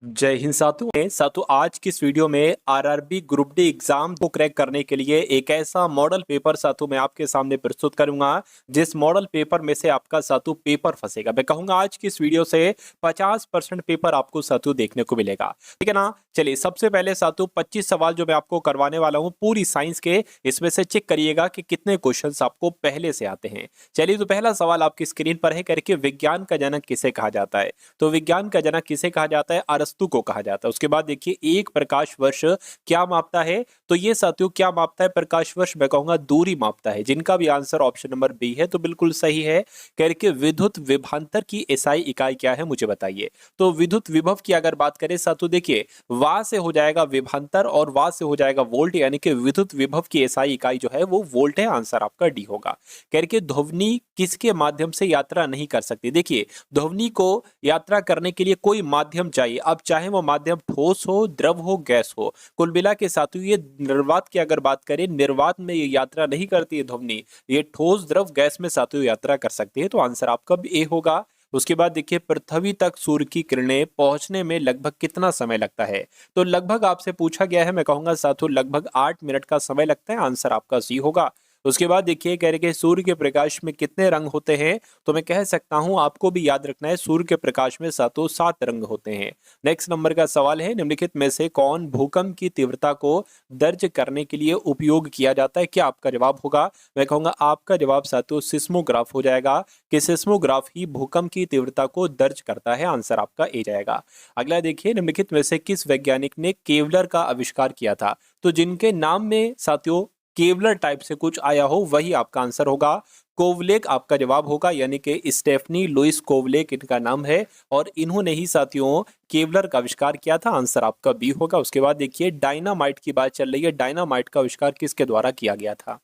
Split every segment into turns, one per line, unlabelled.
जय हिंद साथियों आज की इस वीडियो में आरआरबी ग्रुप डी एग्जाम को क्रैक करने के लिए एक ऐसा मॉडल पेपर साथियों मैं आपके सामने प्रस्तुत करूंगा जिस मॉडल पेपर में से आपका साथियों पेपर फंसेगा। मैं कहूंगा आज की इस वीडियो से 50% पेपर आपको साथियों देखने को मिलेगा, ठीक है ना। चलिए सबसे पहले साथियों 25 सवाल जो मैं आपको करवाने वाला हूँ पूरी साइंस के, इसमें से चेक करिएगा कि कितने क्वेश्चन आपको पहले से आते हैं। चलिए तो पहला सवाल आपकी स्क्रीन पर है करके विज्ञान का जनक किसे कहा जाता है। तो विज्ञान का जनक किसे कहा जाता है? अरस्तु को कहा जाता है। उसके बाद देखिए एक प्रकाश वर्ष क्या मापता है। तो ये साथियों क्या मापता है? प्रकाश वर्ष मैं कहूंगा दूरी मापता है, जिनका भी आंसर ऑप्शन नंबर बी है तो बिल्कुल सही है। करके विद्युत विभवांतर की एसआई इकाई क्या है मुझे बताइए। तो विद्युत विभव की अगर बात करें साथियों देखिए वाट से हो जाएगा विभवांतर और वाट से हो जाएगा वोल्ट, यानी कि विद्युत विभव की एसआई इकाई जो है वो वोल्ट है। आंसर आपका डी होगा। करके ध्वनि किसके माध्यम से यात्रा नहीं कर सकती। देखिए ध्वनि को यात्रा करने के लिए कोई माध्यम चाहिए, अब चाहे वो माध्यम ठोस हो, द्रव हो, गैस हो। कुल मिला के साथियों ये निर्वात की अगर बात करें, निर्वात में ये यात्रा नहीं करती है ध्वनि, ये ठोस द्रव गैस में साथियों यात्रा कर सकती है। तो आंसर आपका ए होगा। उसके बाद देखिए पृथ्वी तक सूर्य की किरणें पहुंचने में लगभग कितना समय लगता है। तो लगभग आपसे पूछा गया है, मैं कहूंगा साथियों लगभग 8 मिनट का समय लगता है। आंसर आपका सी होगा। उसके बाद देखिए कह रहे कि सूर्य के प्रकाश में कितने रंग होते हैं। तो मैं कह सकता हूं आपको भी याद रखना है, सूर्य के प्रकाश में सातों 7 रंग होते हैं। नेक्स्ट नंबर का सवाल है निम्नलिखित में से कौन भूकंप की तीव्रता को दर्ज करने के लिए उपयोग किया जाता है। क्या आपका जवाब होगा? मैं कहूंगा आपका जवाब सातों सिस्मोग्राफ हो जाएगा कि सिस्मोग्राफ ही भूकंप की तीव्रता को दर्ज करता है। आंसर आपका ए जाएगा। अगला देखिए निम्नलिखित में से किस वैज्ञानिक ने केवलर का आविष्कार किया था। तो जिनके नाम में साथियों केवलर टाइप से कुछ आया हो वही आपका आंसर होगा। कोवलेक आपका जवाब होगा, यानी कि स्टेफनी लुइस कोवलेक इनका नाम है और इन्होंने ही साथियों केवलर का आविष्कार किया था। आंसर आपका बी होगा। उसके बाद देखिए डायनामाइट की बात चल रही है, डायनामाइट का आविष्कार किसके द्वारा किया गया था।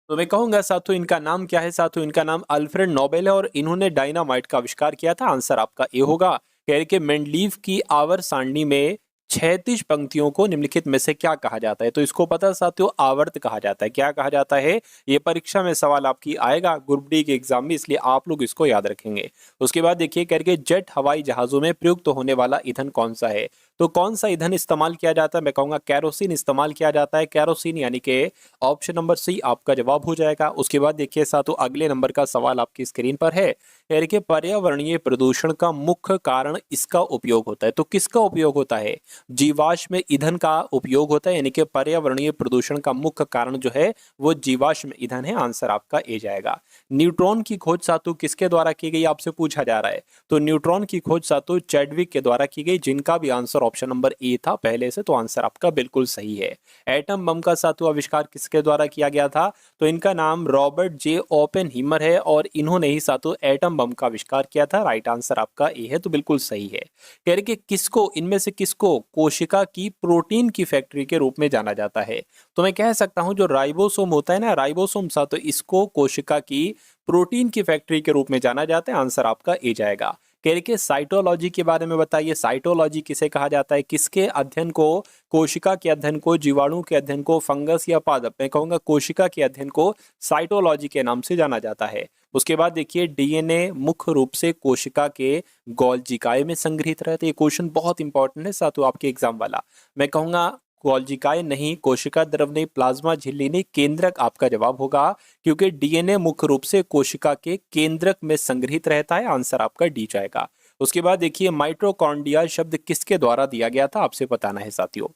तो मैं कहूंगा साथियों इनका नाम क्या है। साथियों इनका नाम अल्फ्रेड नोबेल है और इन्होंने डायनामाइट का आविष्कार किया था। आंसर आपका ए होगा। कह रहे कि मेंडलीव की आवर सारणी में 36 पंक्तियों को निम्नलिखित में से क्या कहा जाता है। तो इसको पता साथियों आवर्त कहा जाता है। क्या कहा जाता है? ये परीक्षा में सवाल आपकी आएगा ग्रुप डी के एग्जाम में, इसलिए आप लोग इसको याद रखेंगे। उसके बाद देखिए करके जेट हवाई जहाजों में प्रयुक्त होने वाला ईंधन कौन सा है। तो कौन सा ईंधन इस्तेमाल किया जाता है? मैं कहूंगा कैरोसिन इस्तेमाल किया जाता है। कैरोसिन यानी कि ऑप्शन नंबर सी आपका जवाब हो जाएगा। उसके बाद देखिए साथियों अगले नंबर का सवाल आपकी स्क्रीन पर है, यानी कि पर्यावरणीय प्रदूषण का मुख्य कारण इसका उपयोग होता है। तो किसका उपयोग होता है? जीवाश्म ईंधन का उपयोग होता है, यानी कि पर्यावरणीय प्रदूषण का मुख्य कारण जो है वो जीवाश्म ईंधन है। आंसर आपका ए जाएगा। न्यूट्रॉन की खोज सातु किसके द्वारा की गई आपसे पूछा जा रहा है। तो न्यूट्रॉन की खोज सातु चैडविक के द्वारा की गई, जिनका भी आंसर ऑप्शन नंबर ए था पहले से। तो आंसर आपका बिल्कुल सही है। एटम बम का सातु आविष्कार किसके द्वारा किया गया था। तो इनका नाम रॉबर्ट जे ओपेनहीमर है और इन्होंने ही सातु एटम बम का आविष्कार किया था। राइट आंसर आपका ए है, तो बिल्कुल सही है। कह रहे कि किसको इनमें से किसको कोशिका की प्रोटीन की फैक्ट्री के रूप में जाना जाता है। तो मैं कह सकता हूं जो राइबोसोम होता है ना, राइबोसोम सा, तो इसको कोशिका की प्रोटीन की फैक्ट्री के रूप में जाना जाता है। आंसर आपका ए जाएगा। कह रहे कि साइटोलॉजी के बारे में बताइए। साइटोलॉजी किसे कहा जाता है? किसके अध्ययन को, कोशिका के अध्ययन को, जीवाणु के अध्ययन को, फंगस या पादप, मैं कहूंगा कोशिका के अध्ययन को साइटोलॉजी के नाम से जाना जाता है। उसके बाद देखिए डीएनए मुख्य रूप से कोशिका के गोल्जिकाए में संग्रहित रहते हैं। ये क्वेश्चन बहुत इंपॉर्टेंट है साथियों आपके एग्जाम वाला। मैं कहूंगा कोशिकाएं नहीं, कोशिका द्रव नहीं, प्लाज्मा झिल्ली नहीं, केंद्रक आपका जवाब होगा, क्योंकि डीएनए मुख्य रूप से कोशिका के केंद्रक में संग्रहित रहता है। आंसर आपका डी जाएगा। उसके बाद देखिए माइटोकॉन्ड्रिया शब्द किसके द्वारा दिया गया था आपसे बताना है साथियों।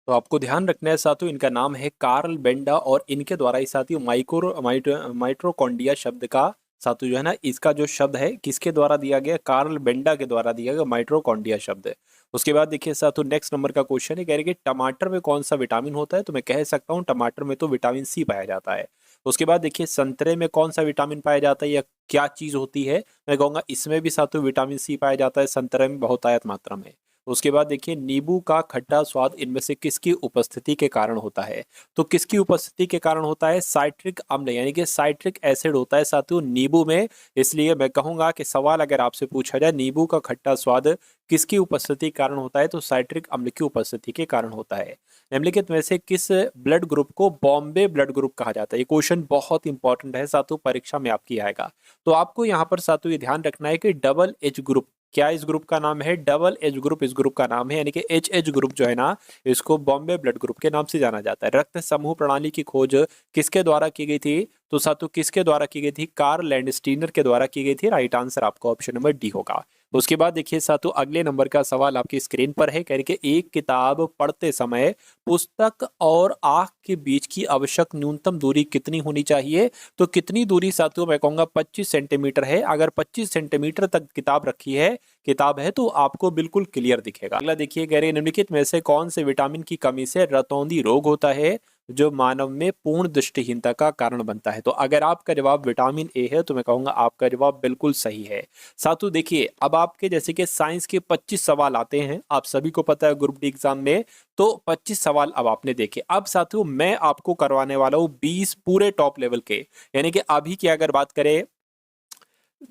तो आपको ध्यान रखना है साथियों इनका नाम है कार्ल बेंडा और इनके द्वारा ही साथियों माइटोकॉन्ड्रिया शब्द का साथियों जो है ना, इसका जो शब्द है किसके द्वारा दिया गया? कार्ल बेंडा के द्वारा दिया गया माइटोकॉन्ड्रिया शब्द। उसके बाद देखिए साथियों नेक्स्ट नंबर का क्वेश्चन है, कह रहे कि टमाटर में कौन सा विटामिन होता है। तो मैं कह सकता हूँ टमाटर में तो विटामिन सी पाया जाता है। उसके बाद देखिए संतरे में कौन सा विटामिन पाया जाता है या क्या चीज होती है। मैं कहूंगा इसमें भी साथियों विटामिन सी पाया जाता है, संतरे में बहुतायत मात्रा में। उसके बाद देखिए नींबू का खट्टा स्वाद इनमें से किसकी उपस्थिति के कारण होता है। तो किसकी उपस्थिति के कारण होता है? साइट्रिक अम्ल, यानी कि साइट्रिक एसिड होता है साथियों नींबू में। इसलिए मैं कहूंगा कि सवाल अगर आपसे पूछा जाए नींबू का खट्टा स्वाद किसकी उपस्थिति के कारण होता है, तो साइट्रिक अम्ल की उपस्थिति के कारण होता है। निम्नलिखित में से किस ब्लड ग्रुप को बॉम्बे ब्लड ग्रुप कहा जाता है। ये क्वेश्चन बहुत इंपॉर्टेंट है साथियों, परीक्षा में आपकी आएगा। तो आपको यहाँ पर साथियों ये ध्यान रखना है कि डबल एच ग्रुप क्या इस ग्रुप का नाम है? डबल एच ग्रुप इस ग्रुप का नाम है, यानी कि एच ग्रुप जो है ना, इसको बॉम्बे ब्लड ग्रुप के नाम से जाना जाता है। रक्त समूह प्रणाली की खोज किसके द्वारा की गई थी? तो साथियों किसके द्वारा की गई थी? कार्ल लैंडस्टीनर के द्वारा की गई थी। राइट आंसर आपका ऑप्शन नंबर डी होगा। उसके बाद देखिए साथियों, अगले नंबर का सवाल आपकी स्क्रीन पर है। कह रहे कि एक किताब पढ़ते समय पुस्तक और आंख के बीच की आवश्यक न्यूनतम दूरी कितनी होनी चाहिए? तो कितनी दूरी साथियों, मैं कहूंगा 25 सेंटीमीटर है। अगर 25 सेंटीमीटर तक किताब है तो आपको बिल्कुल क्लियर दिखेगा। अगला देखिए, कह रहे निम्नलिखित में से कौन से विटामिन की कमी से रतौंधी रोग होता है जो मानव में पूर्ण दृष्टिहीनता का कारण बनता है? तो अगर आपका जवाब विटामिन ए है तो मैं कहूंगा आपका जवाब बिल्कुल सही है। साथियों देखिए, अब आपके जैसे कि साइंस के 25 सवाल आते हैं, आप सभी को पता है ग्रुप डी एग्जाम में, तो 25 सवाल अब आपने देखे। अब साथियों मैं आपको करवाने वाला हूं 20 पूरे टॉप लेवल के, यानी कि अभी की अगर बात करें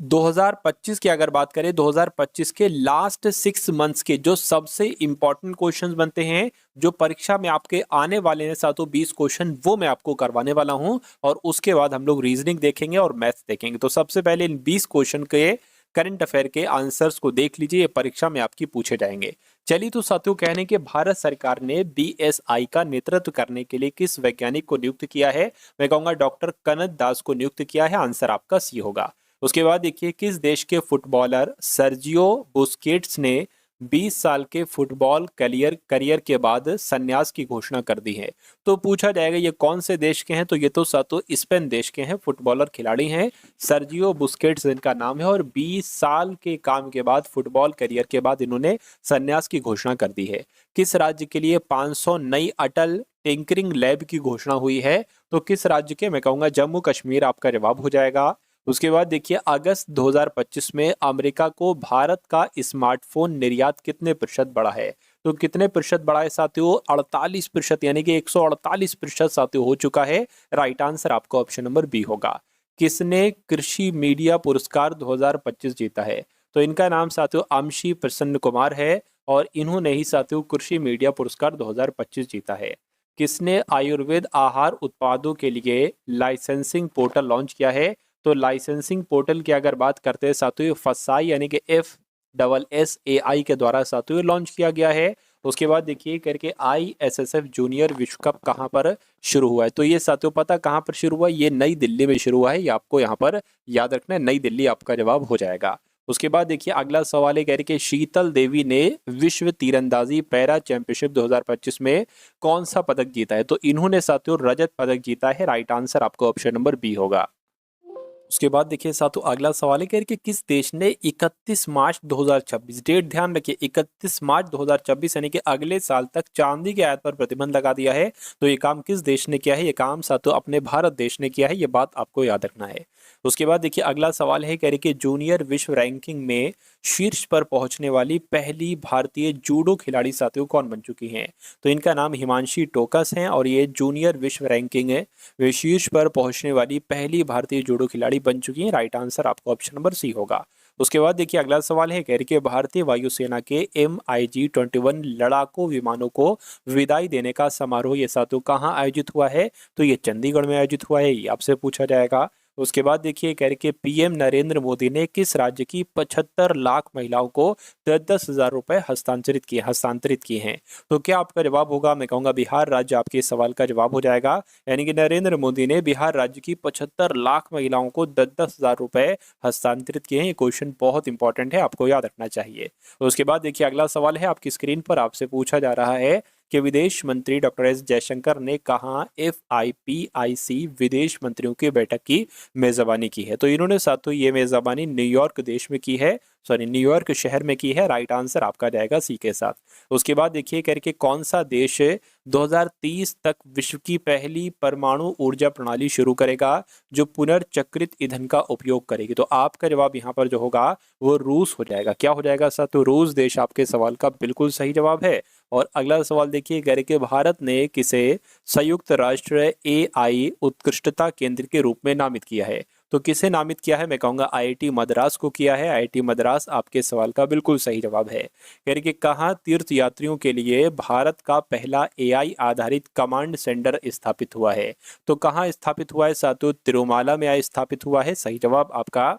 2025 की, अगर बात करें 2025 के लास्ट 6 मंथ्स के जो सबसे इंपॉर्टेंट क्वेश्चंस बनते हैं, जो परीक्षा में आपके आने वाले हैं साथियों 20 क्वेश्चन, वो मैं आपको करवाने वाला हूं। और उसके बाद हम लोग रीजनिंग देखेंगे और मैथ्स देखेंगे। तो सबसे पहले इन 20 क्वेश्चन के करंट अफेयर के आंसर्स को देख लीजिए, ये परीक्षा में आपकी पूछे जाएंगे। चलिए तो साथियों, कहने के भारत सरकार ने बीएसआई का नेतृत्व करने के लिए किस वैज्ञानिक को नियुक्त किया है? मैं कहूंगा डॉक्टर कनक दास को नियुक्त किया है। आंसर आपका सी होगा। उसके बाद देखिए, किस देश के फुटबॉलर सर्जियो बुस्केट्स ने 20 साल के फुटबॉल करियर के बाद संन्यास की घोषणा कर दी है? तो पूछा जाएगा ये कौन से देश के हैं, तो ये तो सातों स्पेन देश के हैं, फुटबॉलर खिलाड़ी हैं, सर्जियो बुस्केट्स इनका नाम है। और 20 साल के काम के बाद, फुटबॉल करियर के बाद इन्होंने संन्यास की घोषणा कर दी है। किस राज्य के लिए 500 नई अटल टिंकरिंग लैब की घोषणा हुई है? तो किस राज्य के? मैं कहूंगा जम्मू कश्मीर आपका जवाब हो जाएगा। उसके बाद देखिए, अगस्त 2025 में अमेरिका को भारत का स्मार्टफोन निर्यात कितने प्रतिशत बढ़ा है? तो कितने प्रतिशत बढ़ा है साथियों? 48%, यानी कि 148% साथियों हो चुका है। राइट आंसर आपका ऑप्शन नंबर बी होगा। किसने कृषि मीडिया पुरस्कार 2025 जीता है? तो इनका नाम साथियों अमशी प्रसन्न कुमार है, और इन्होंने ही साथियों कृषि मीडिया पुरस्कार 2025 जीता है। किसने आयुर्वेद आहार उत्पादों के लिए लाइसेंसिंग पोर्टल लॉन्च किया है? तो लाइसेंसिंग पोर्टल की अगर बात करते हैं साथियों, फसाई यानी कि FSSAI के द्वारा साथियों लॉन्च किया गया है। उसके बाद देखिए करके ISSF जूनियर विश्व कप कहाँ पर शुरू हुआ है? तो ये साथियों पता कहाँ पर शुरू हुआ है? ये नई दिल्ली में शुरू हुआ है। ये आपको यहाँ पर याद रखना है, नई दिल्ली आपका जवाब हो जाएगा। उसके बाद देखिए, अगला सवाल है, कह रहे कि शीतल देवी ने विश्व तीरंदाजी पैरा चैंपियनशिप 2025 में कौन सा पदक जीता है? तो इन्होंने साथियों रजत पदक जीता है। राइट आंसर आपका ऑप्शन नंबर बी होगा। उसके बाद देखिए साथियों, अगला सवाल है कि किस देश ने 31 मार्च 2026, डेट ध्यान रखिए 31 मार्च 2026 यानी कि अगले साल तक चांदी के आयात पर प्रतिबंध लगा दिया है? तो ये काम किस देश ने किया है? ये काम साथियों अपने भारत देश ने किया है। ये बात आपको याद रखना है। उसके बाद देखिए, अगला सवाल है, कह रहे कि जूनियर विश्व रैंकिंग में शीर्ष पर पहुंचने वाली पहली भारतीय जूडो खिलाड़ी साथियों कौन बन चुकी हैं? तो इनका नाम हिमांशी टोकस हैं, और ये जूनियर विश्व रैंकिंग है वे शीर्ष पर पहुंचने वाली पहली भारतीय जूडो खिलाड़ी बन चुकी हैं। राइट आंसर आपका ऑप्शन नंबर सी होगा। उसके बाद देखिए, अगला सवाल है, कह रहे कि भारतीय वायुसेना के MiG-21 लड़ाकू विमानों को विदाई देने का समारोह ये साथियों कहाँ आयोजित हुआ है? तो ये चंडीगढ़ में आयोजित हुआ है। ये आपसे पूछा जाएगा। उसके बाद देखिए, कह रहे कि PM नरेंद्र मोदी ने किस राज्य की 75 लाख महिलाओं को 10-10 हजार रुपए हस्तांतरित किए हैं? तो क्या आपका जवाब होगा? मैं कहूंगा बिहार राज्य आपके इस सवाल का जवाब हो जाएगा। यानी कि नरेंद्र मोदी ने बिहार राज्य की 75 लाख महिलाओं को 10-10 हजार रुपए हस्तांतरित किए हैं। ये क्वेश्चन बहुत इंपॉर्टेंट है, आपको याद रखना चाहिए। उसके बाद देखिए, अगला सवाल है आपकी स्क्रीन पर, आपसे पूछा जा रहा है कि विदेश मंत्री डॉक्टर एस जयशंकर ने कहा FIPIC विदेश मंत्रियों की बैठक की मेजबानी की है? तो इन्होंने साथियों ये मेजबानी न्यूयॉर्क देश में की है, सॉरी न्यूयॉर्क शहर में की है। राइट आंसर आपका जाएगा सी के साथ। उसके बाद देखिए करके कौन सा देश 2030 तक विश्व की पहली परमाणु ऊर्जा प्रणाली शुरू करेगा जो पुनर्चक्रित ईंधन का उपयोग करेगी? तो आपका जवाब यहाँ पर जो होगा वो रूस हो जाएगा। क्या हो जाएगा साथियों? रूस देश आपके सवाल का बिल्कुल सही जवाब है। और अगला सवाल देखिए, कह रहे कि भारत ने किसे संयुक्त राष्ट्र AI उत्कृष्टता केंद्र के रूप में नामित किया है? तो किसे नामित किया है? मैं कहूंगा IIT मद्रास को किया है। IIT मद्रास आपके सवाल का बिल्कुल सही जवाब है। कह रहे कि कहाँ तीर्थ यात्रियों के लिए भारत का पहला AI आधारित कमांड सेंटर स्थापित हुआ है? तो कहाँ स्थापित हुआ है साथियों? तिरुमाला में स्थापित हुआ है। सही जवाब आपका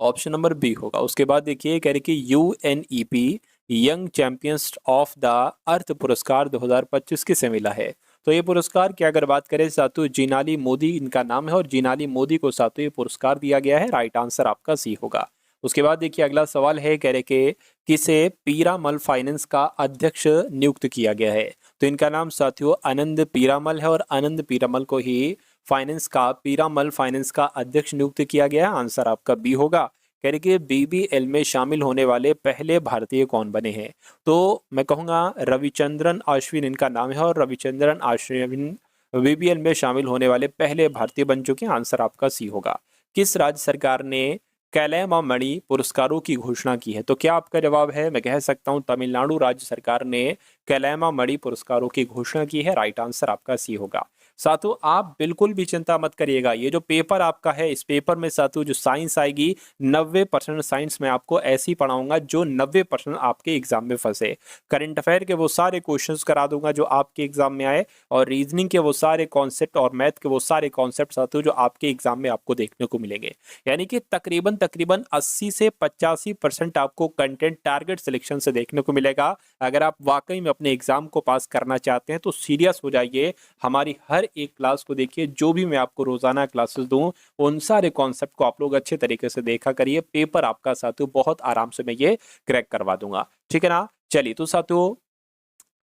ऑप्शन नंबर बी होगा। उसके बाद देखिए कह रहे कि UNEP young champions of the earth पुरस्कार 2025 किसे मिला है। तो ये पुरस्कार की अगर बात करें सातु जिनाली मोदी इनका नाम है और जिनाली मोदी को सातु ये पुरस्कार दिया गया है। राइट आंसर आपका सी होगा। उसके बाद देखिए अगला सवाल है कह रहे कि किसे पीरामल फाइनेंस का अध्यक्ष नियुक्त किया गया है। तो इनका नाम साथियों आनंद पीरामल है और आनंद पीरामल को ही पीरामल फाइनेंस का अध्यक्ष नियुक्त किया गया है। आंसर आपका बी होगा। कह रहे कि बीबीएल में शामिल होने वाले पहले भारतीय कौन बने हैं। तो मैं कहूंगा रविचंद्रन अश्विन इनका नाम है और रविचंद्रन अश्विन बीबीएल में शामिल होने वाले पहले भारतीय बन चुके हैं। आंसर आपका सी होगा। किस राज्य सरकार ने कैलामणि पुरस्कारों की घोषणा की है। तो क्या आपका जवाब है, मैं कह सकता हूं तमिलनाडु राज्य सरकार ने कैलामणि पुरस्कारों की घोषणा की है। राइट आंसर आपका सी होगा। साथों आप बिल्कुल भी चिंता मत करिएगा, ये जो पेपर आपका है इस पेपर में साथों जो साइंस आएगी 90% साइंस में आपको ऐसी पढ़ाऊंगा जो 90% आपके एग्जाम में फंसे। करंट अफेयर के वो सारे क्वेश्चंस करा दूंगा जो आपके एग्जाम में आए और रीजनिंग के वो सारे कॉन्सेप्ट और मैथ के वो सारे कॉन्सेप्ट साथों जो आपके एग्जाम में आपको देखने को मिलेंगे। यानी कि तकरीबन 80 से 85% आपको कंटेंट टारगेट सिलेक्शन से देखने को मिलेगा। अगर आप वाकई में अपने एग्जाम को पास करना चाहते हैं तो सीरियस हो जाइए, हमारी हर एक क्लास को देखिए, जो भी मैं आपको रोजाना क्लासेस दूं उन सारे कॉन्सेप्ट को आप लोग अच्छे तरीके से देखा करिए। पेपर आपका साथियों बहुत आराम से मैं ये क्रैक करवा दूंगा, ठीक है ना। चलिए तो साथियों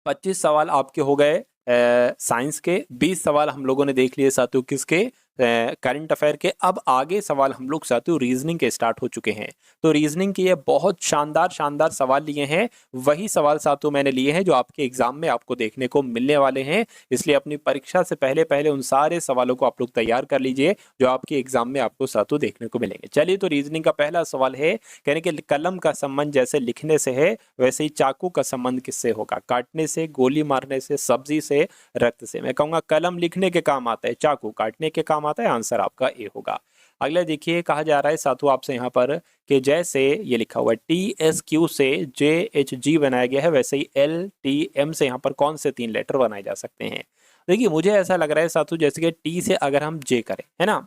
25 सवाल आपके हो गए साइंस के, 20 सवाल हम लोगों ने देख लिए साथियों किसके, करंट अफेयर के। अब आगे सवाल हम लोग साथियों रीजनिंग के स्टार्ट हो चुके हैं। तो रीजनिंग के ये बहुत शानदार शानदार सवाल लिए हैं, वही सवाल साथियों मैंने लिए हैं जो आपके एग्जाम में आपको देखने को मिलने वाले हैं। इसलिए अपनी परीक्षा से पहले पहले उन सारे सवालों को आप लोग तैयार कर लीजिए जो आपके एग्जाम में आपको साथियों देखने को मिलेंगे। चलिए तो रीजनिंग का पहला सवाल है, कहने के कलम का संबंध जैसे लिखने से है वैसे ही चाकू का संबंध किससे होगा। काटने से, गोली मारने से, सब्जी से, रक्त से। मैं कहूंगा कलम लिखने के काम आता है, चाकू काटने के काम आता है। आंसर आपका ए होगा। अगला देखिए कहा जा रहा है साथियों आपसे यहाँ पर कि जैसे ये लिखा हुआ है TSQ से JHG बनाया गया है वैसे ही LTM से यहाँ पर कौन से 3 लेटर बनाए जा सकते हैं। देखिए मुझे ऐसा लग रहा है साथियों जैसे कि टी से अगर हम जे करें है ना,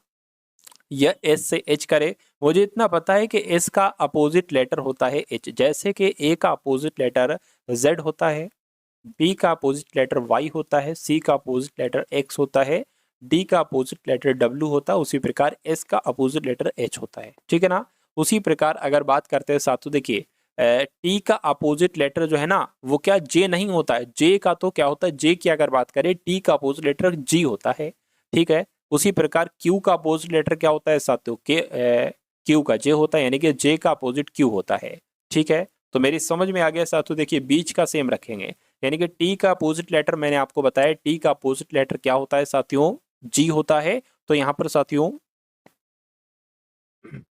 या एस से एच करे, मुझे इतना पता है कि एस का अपोजिट लेटर होता है एच, जैसे कि ए का अपोजिट लेटर जेड होता है, बी का अपोजिट लेटर वाई होता है, सी का अपोजिट लेटर एक्स होता है, डी का अपोजिट लेटर डब्ल्यू होता है, उसी प्रकार एस का अपोजिट लेटर एच होता है, ठीक है ना। उसी प्रकार अगर बात करते हैं साथियों देखिए टी का अपोजिट लेटर जो है ना वो क्या जे नहीं होता है, जे का तो क्या होता है, जे की अगर बात करें टी का अपोजिट लेटर जी होता है, ठीक है। उसी प्रकार क्यू का अपोजिट लेटर क्या होता है साथियों के क्यू का जे होता है, यानी कि जे का अपोजिट क्यू होता है, ठीक है। तो मेरी समझ में आ गया साथियों। देखिए बीच का सेम रखेंगे, यानी कि टी का अपोजिट लेटर मैंने आपको बताया, टी का अपोजिट लेटर क्या होता है साथियों, जी होता है। तो यहां पर साथियों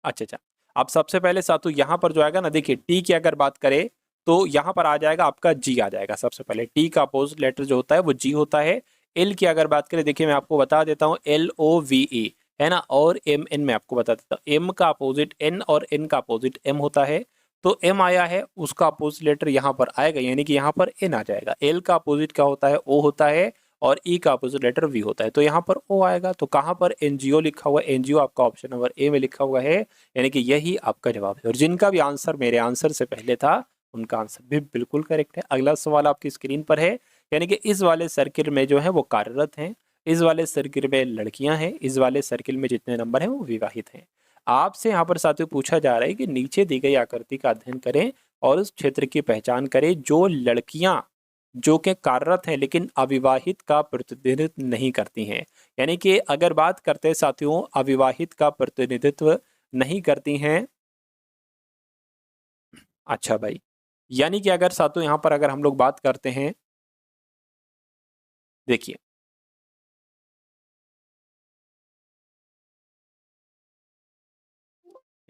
अच्छा, अब सबसे पहले साथियों यहां पर जो आएगा ना, देखिए टी की अगर बात करें तो यहां पर आ जाएगा आपका जी आ जाएगा। सबसे पहले टी का अपोजिट लेटर जो होता है वो जी होता है। एल की अगर बात करें, देखिए मैं आपको बता देता हूं LOVE है ना, और MN में आपको बता देता हूं, एम का अपोजिट एन और एन का अपोजिट एम होता है। तो एम आया है उसका अपोजिट लेटर यहाँ पर आएगा, यानी कि यहाँ पर एन आ जाएगा। एल का अपोजिट क्या होता है, ओ होता है, और ई का अपोजिट लेटर वी होता है, तो यहाँ पर ओ आएगा। तो कहाँ पर एनजीओ लिखा हुआ है, एनजीओ आपका ऑप्शन नंबर ए में लिखा हुआ है, यानी कि यही आपका जवाब है। और जिनका भी आंसर मेरे आंसर से पहले था उनका आंसर भी बिल्कुल करेक्ट है। अगला सवाल आपकी स्क्रीन पर है, यानी कि इस वाले सर्किल में जो है वो कार्यरत हैं, इस वाले सर्किल में लड़कियां हैं, इस वाले सर्किल में जितने नंबर हैं वो विवाहित हैं। आपसे यहाँ पर साथियों पूछा जा रहा है कि नीचे दी गई आकृति का अध्ययन करें और उस क्षेत्र की पहचान करें जो लड़कियां जो कि कार्यरत हैं लेकिन अविवाहित का प्रतिनिधित्व नहीं करती हैं। यानी कि अगर बात करते हैं साथियों अविवाहित का प्रतिनिधित्व नहीं करती हैं, अच्छा भाई, यानी कि अगर साथियों यहाँ पर अगर हम लोग बात करते हैं, देखिए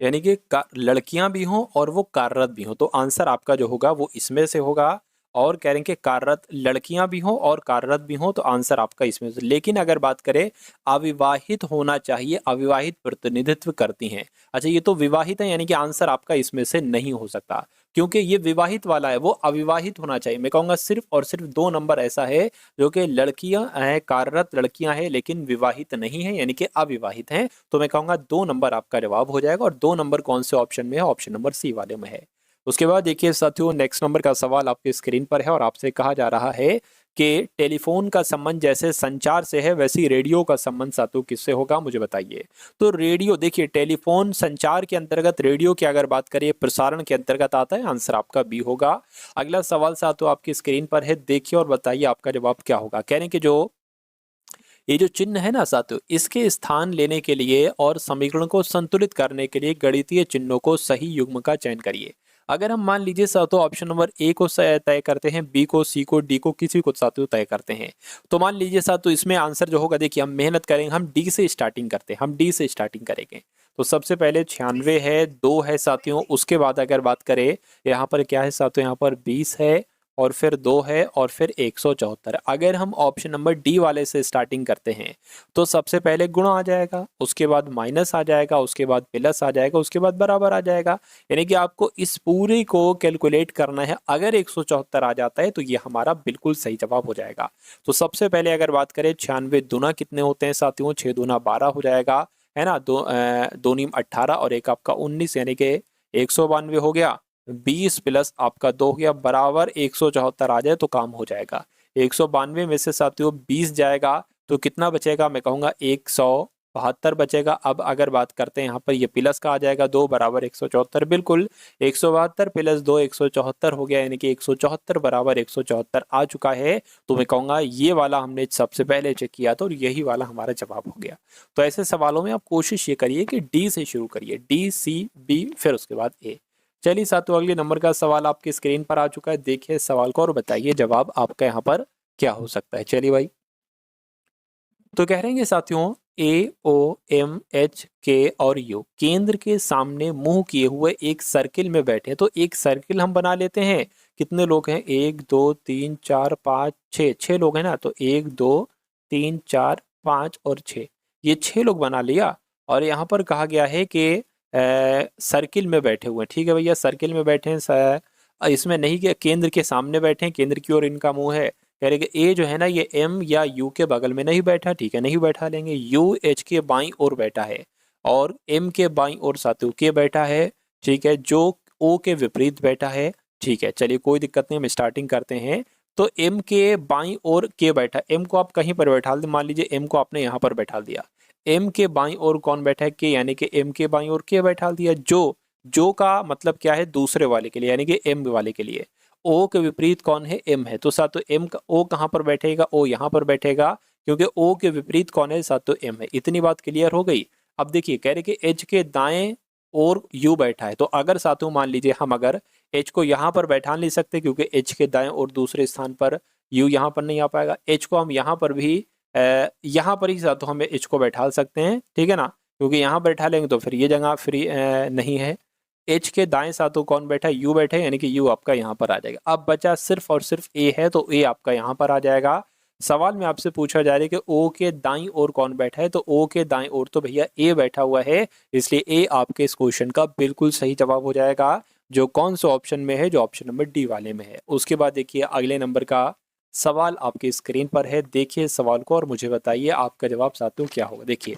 यानी कि लड़कियां भी हों और वो कार्यरत भी हों, तो आंसर आपका जो होगा वो इसमें से होगा। और कह रहे हैं कि कार्यरत लड़कियां भी हों और कार्यरत भी हों, तो आंसर आपका इसमें से। लेकिन अगर बात करें अविवाहित होना चाहिए, अविवाहित प्रतिनिधित्व करती हैं। अच्छा ये तो विवाहित है, यानी कि आंसर आपका इसमें से नहीं हो सकता। क्योंकि ये विवाहित वाला है, वो अविवाहित होना चाहिए। मैं कहूँगा सिर्फ और सिर्फ 2 नंबर ऐसा है जो कि लड़कियां हैं, कार्यरत लड़कियां हैं लेकिन विवाहित नहीं है, यानी कि अविवाहित हैं। तो मैं कहूँगा 2 नंबर आपका जवाब हो जाएगा। और 2 नंबर कौन से ऑप्शन में है? ऑप्शन नंबर सी वाले में है। उसके बाद देखिए साथियों, नेक्स्ट नंबर का सवाल आपके स्क्रीन पर है और आपसे कहा जा रहा है कि टेलीफोन का संबंध जैसे संचार से है वैसे ही रेडियो का संबंध साथियों किससे होगा, मुझे बताइए। तो रेडियो, देखिए टेलीफोन संचार के अंतर्गत, रेडियो की अगर बात करिए प्रसारण के अंतर्गत आता है। आंसर आपका बी होगा। अगला सवाल साथियों आपकी स्क्रीन पर है, देखिए और बताइए आपका जवाब क्या होगा। कह रहे हैं कि जो ये जो चिन्ह है ना साथियों, इसके स्थान लेने के लिए और समीकरण को संतुलित करने के लिए गणितीय चिन्हों को सही युग्म का चयन करिए। अगर हम मान लीजिए साथियों ऑप्शन नंबर ए को तय करते हैं, बी को, सी को, डी को, किसी को साथियों तय करते हैं, तो मान लीजिए साथियों इसमें आंसर जो होगा, देखिए हम मेहनत करेंगे, हम डी से स्टार्टिंग करते हैं, हम डी से स्टार्टिंग करेंगे। तो सबसे पहले 96 है, 2 है साथियों। उसके बाद अगर बात करें यहाँ पर क्या है साथियों, यहाँ पर 20 है और फिर 2 है और फिर 174। अगर हम ऑप्शन नंबर डी वाले से स्टार्टिंग करते हैं तो सबसे पहले गुणा आ जाएगा, उसके बाद माइनस आ जाएगा, उसके बाद प्लस आ जाएगा, उसके बाद बराबर आ जाएगा। यानी कि आपको इस पूरे को कैलकुलेट करना है। अगर 174 आ जाता है तो ये हमारा बिल्कुल सही जवाब हो जाएगा। तो सबसे पहले अगर बात करें 96 दूना कितने होते हैं साथियों, 6 दूना 12 हो जाएगा, है ना। दो नीम 18 और एक आपका 19, यानी कि 192 हो गया। 20 प्लस आपका 2 हो गया, बराबर 174 आ जाए तो काम हो जाएगा। 192 में से साथियों 20 जाएगा तो कितना बचेगा, मैं कहूँगा 172 बचेगा। अब अगर बात करते हैं यहाँ पर ये प्लस का आ जाएगा, 2 बराबर 174, बिल्कुल 172 प्लस 2 174 हो गया, यानी कि 174 बराबर 174 आ चुका है। तो मैं कहूँगा ये वाला हमने सबसे पहले चेक किया था और यही वाला हमारा जवाब हो गया। तो ऐसे सवालों में आप कोशिश ये करिए कि डी से शुरू करिए, डी, सी, बी, फिर उसके बाद ए। चलिए साथियों अगले नंबर का सवाल आपकी स्क्रीन पर आ चुका है, देखिए सवाल को और बताइए जवाब आपका यहाँ पर क्या हो सकता है। चलिए भाई, तो कह रहे हैं साथियों ए, ओ, एम, एच, के और यू केंद्र के सामने मुंह किए हुए एक सर्किल में बैठे। तो एक सर्किल हम बना लेते हैं। कितने लोग हैं, 1 2 3 4 5 6, 6 लोग हैं ना। तो 1 2 3 4 5 और 6, ये 6 लोग बना लिया। और यहाँ पर कहा गया है कि सर्किल में बैठे हुए हैं। ठीक है भैया, सर्किल में बैठे हैं, इसमें नहीं कि केंद्र के सामने बैठे हैं, केंद्र की ओर इनका मुंह है। कह रहे कि ए जो है ना ये एम या यू के बगल में नहीं बैठा, ठीक है, नहीं बैठा लेंगे। यू एच के बाईं ओर बैठा है और एम के बाईं ओर साथियों के बैठा है, ठीक है, जो ओ के विपरीत बैठा है। ठीक है, चलिए कोई दिक्कत नहीं, हम स्टार्टिंग करते हैं। तो एम के बाईं ओर के बैठा, एम को आप कहीं पर बैठा दें, मान लीजिए एम को आपने यहाँ पर बैठा दिया। एम के बाईं ओर कौन बैठा है, के, यानी कि एम के बाईं ओर के बैठा दिया। जो का मतलब क्या है, दूसरे वाले के लिए, यानी कि एम वाले के लिए। ओ के विपरीत कौन है, एम है। तो साथियों एम का ओ कहाँ पर बैठेगा, ओ यहाँ पर बैठेगा, क्योंकि ओ के विपरीत कौन है साथियों, एम है। इतनी बात क्लियर हो गई। अब देखिए कह रहे कि एच के दाएं और यू बैठा है। तो अगर साथियों मान लीजिए हम अगर एच को यहाँ पर बैठा नहीं सकते, क्योंकि एच के दाएं और दूसरे स्थान पर यू यहाँ पर नहीं आ पाएगा। एच को हम यहाँ पर भी यहाँ पर ही साथियों हम एच को बैठा सकते हैं, ठीक है ना, क्योंकि यहाँ बैठा लेंगे तो फिर ये जगह फ्री नहीं है। एच के दाएं साथों कौन बैठा है, यू बैठा है, यानी कि यू आपका यहाँ पर आ जाएगा। अब बचा सिर्फ और सिर्फ ए है, तो ए आपका यहाँ पर आ जाएगा। सवाल में आपसे पूछा जा रहा है कि ओ के दाईं ओर कौन बैठा है, तो ओ के दाईं ओर तो भैया ए बैठा हुआ है, इसलिए ए आपके इस क्वेश्चन का बिल्कुल सही जवाब हो जाएगा, जो कौन से ऑप्शन में है, जो ऑप्शन नंबर डी वाले में है। उसके बाद देखिए अगले नंबर का सवाल आपकी स्क्रीन पर है, देखिए सवाल को और मुझे बताइए आपका जवाब साथियों क्या होगा। देखिए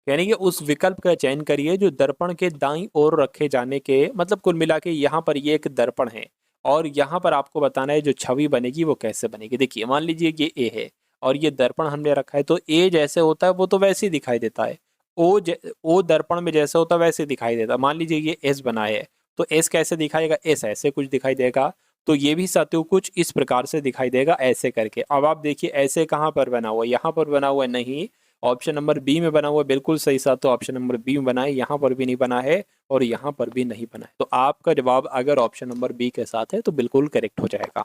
यानी कि उस विकल्प का चयन करिए जो दर्पण के दाईं ओर रखे जाने के, मतलब कुल मिला के यहाँ पर ये एक दर्पण है और यहाँ पर आपको बताना है जो छवि बनेगी वो कैसे बनेगी। देखिए मान लीजिए ये ए है और ये दर्पण हमने रखा है, तो ए जैसे होता है वो तो वैसे ही दिखाई देता है, ओ दर्पण में जैसे होता है वैसे दिखाई देता है। मान लीजिए ये एस बनाया है, तो एस कैसे दिखाएगा, एस ऐसे कुछ दिखाई देगा। तो ये भी साथियों कुछ इस प्रकार से दिखाई देगा ऐसे करके। अब आप देखिए ऐसे कहाँ पर बना हुआ है, यहाँ पर बना हुआ है, नहीं, ऑप्शन नंबर बी में बना हुआ है, बिल्कुल सही साथ। तो ऑप्शन नंबर बी में बना है, यहाँ पर भी नहीं बना है और यहाँ पर भी नहीं बना है। तो आपका जवाब अगर ऑप्शन नंबर बी के साथ है तो बिल्कुल करेक्ट हो जाएगा।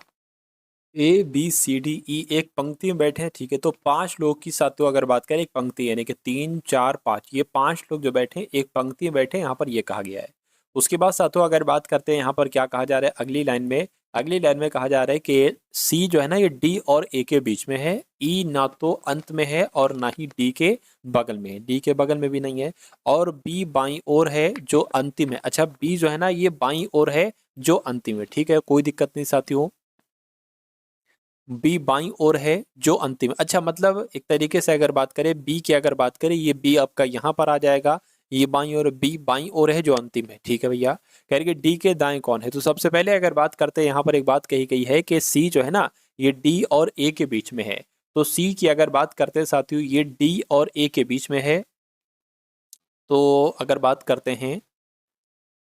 A B C D E एक पंक्ति में बैठे हैं, ठीक है। तो 5 लोग की साथियों अगर बात करें, एक पंक्ति यानी कि 3 4 5, ये 5 लोग जो बैठे हैं एक पंक्ति में बैठे हैं, यहाँ पर ये कहा गया है। उसके बाद साथियों अगर बात करते हैं यहाँ पर क्या कहा जा रहा है अगली लाइन में, अगली लाइन में कहा जा रहा है कि सी जो है ना ये डी और ए के बीच में है, ई ना तो अंत में है और ना ही डी के बगल में है, डी के बगल में भी नहीं है, और बी बाईं ओर है जो अंतिम है। अच्छा बी जो है ना ये बाईं ओर है जो अंतिम है, ठीक है, कोई दिक्कत नहीं साथियों, बी बाईं ओर है जो अंतिम है। अच्छा मतलब एक तरीके से अगर बात करें बी की, अगर बात करें ये बी आपका यहाँ पर आ जाएगा, ये बाईं ओर, बी बाईं ओर है जो अंतिम है, ठीक है भैया। कह रहे कि डी के दाएं कौन है, तो सबसे पहले अगर बात करते हैं यहाँ पर एक बात कही गई है कि सी जो है ना ये डी और ए के बीच में है, तो सी की अगर बात करते हैं साथियों ये डी और ए के बीच में है। तो अगर बात करते हैं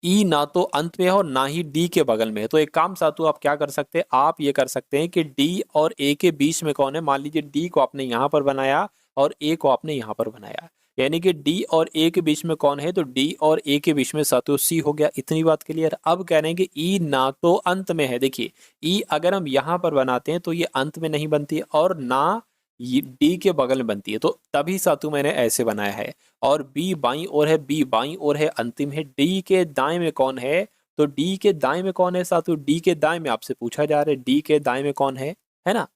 ई ना तो अंत में है और ना ही डी के बगल में है, तो एक काम सातु आप क्या कर सकते हैं, आप ये कर सकते हैं कि डी और ए के बीच में कौन है, मान लीजिए डी को आपने यहाँ पर बनाया और ए को आपने यहाँ पर बनाया, यानी कि डी और ए के बीच में कौन है, तो डी और ए के बीच में सातु सी हो गया। इतनी बात क्लियर। अब कह रहे हैं कि ई ना तो अंत में है, देखिए ई अगर हम यहाँ पर बनाते हैं तो ये अंत में नहीं बनती है और ना ये डी के बगल में बनती है, तो तभी सातु मैंने ऐसे बनाया है। और बी बाईं ओर है, बी बाईं ओर है, अंतिम है। डी के दाएं में कौन है, तो डी के दाएं में कौन है सातु, डी के दाएं में आपसे पूछा जा रहा है डी के दाएं में कौन है ना।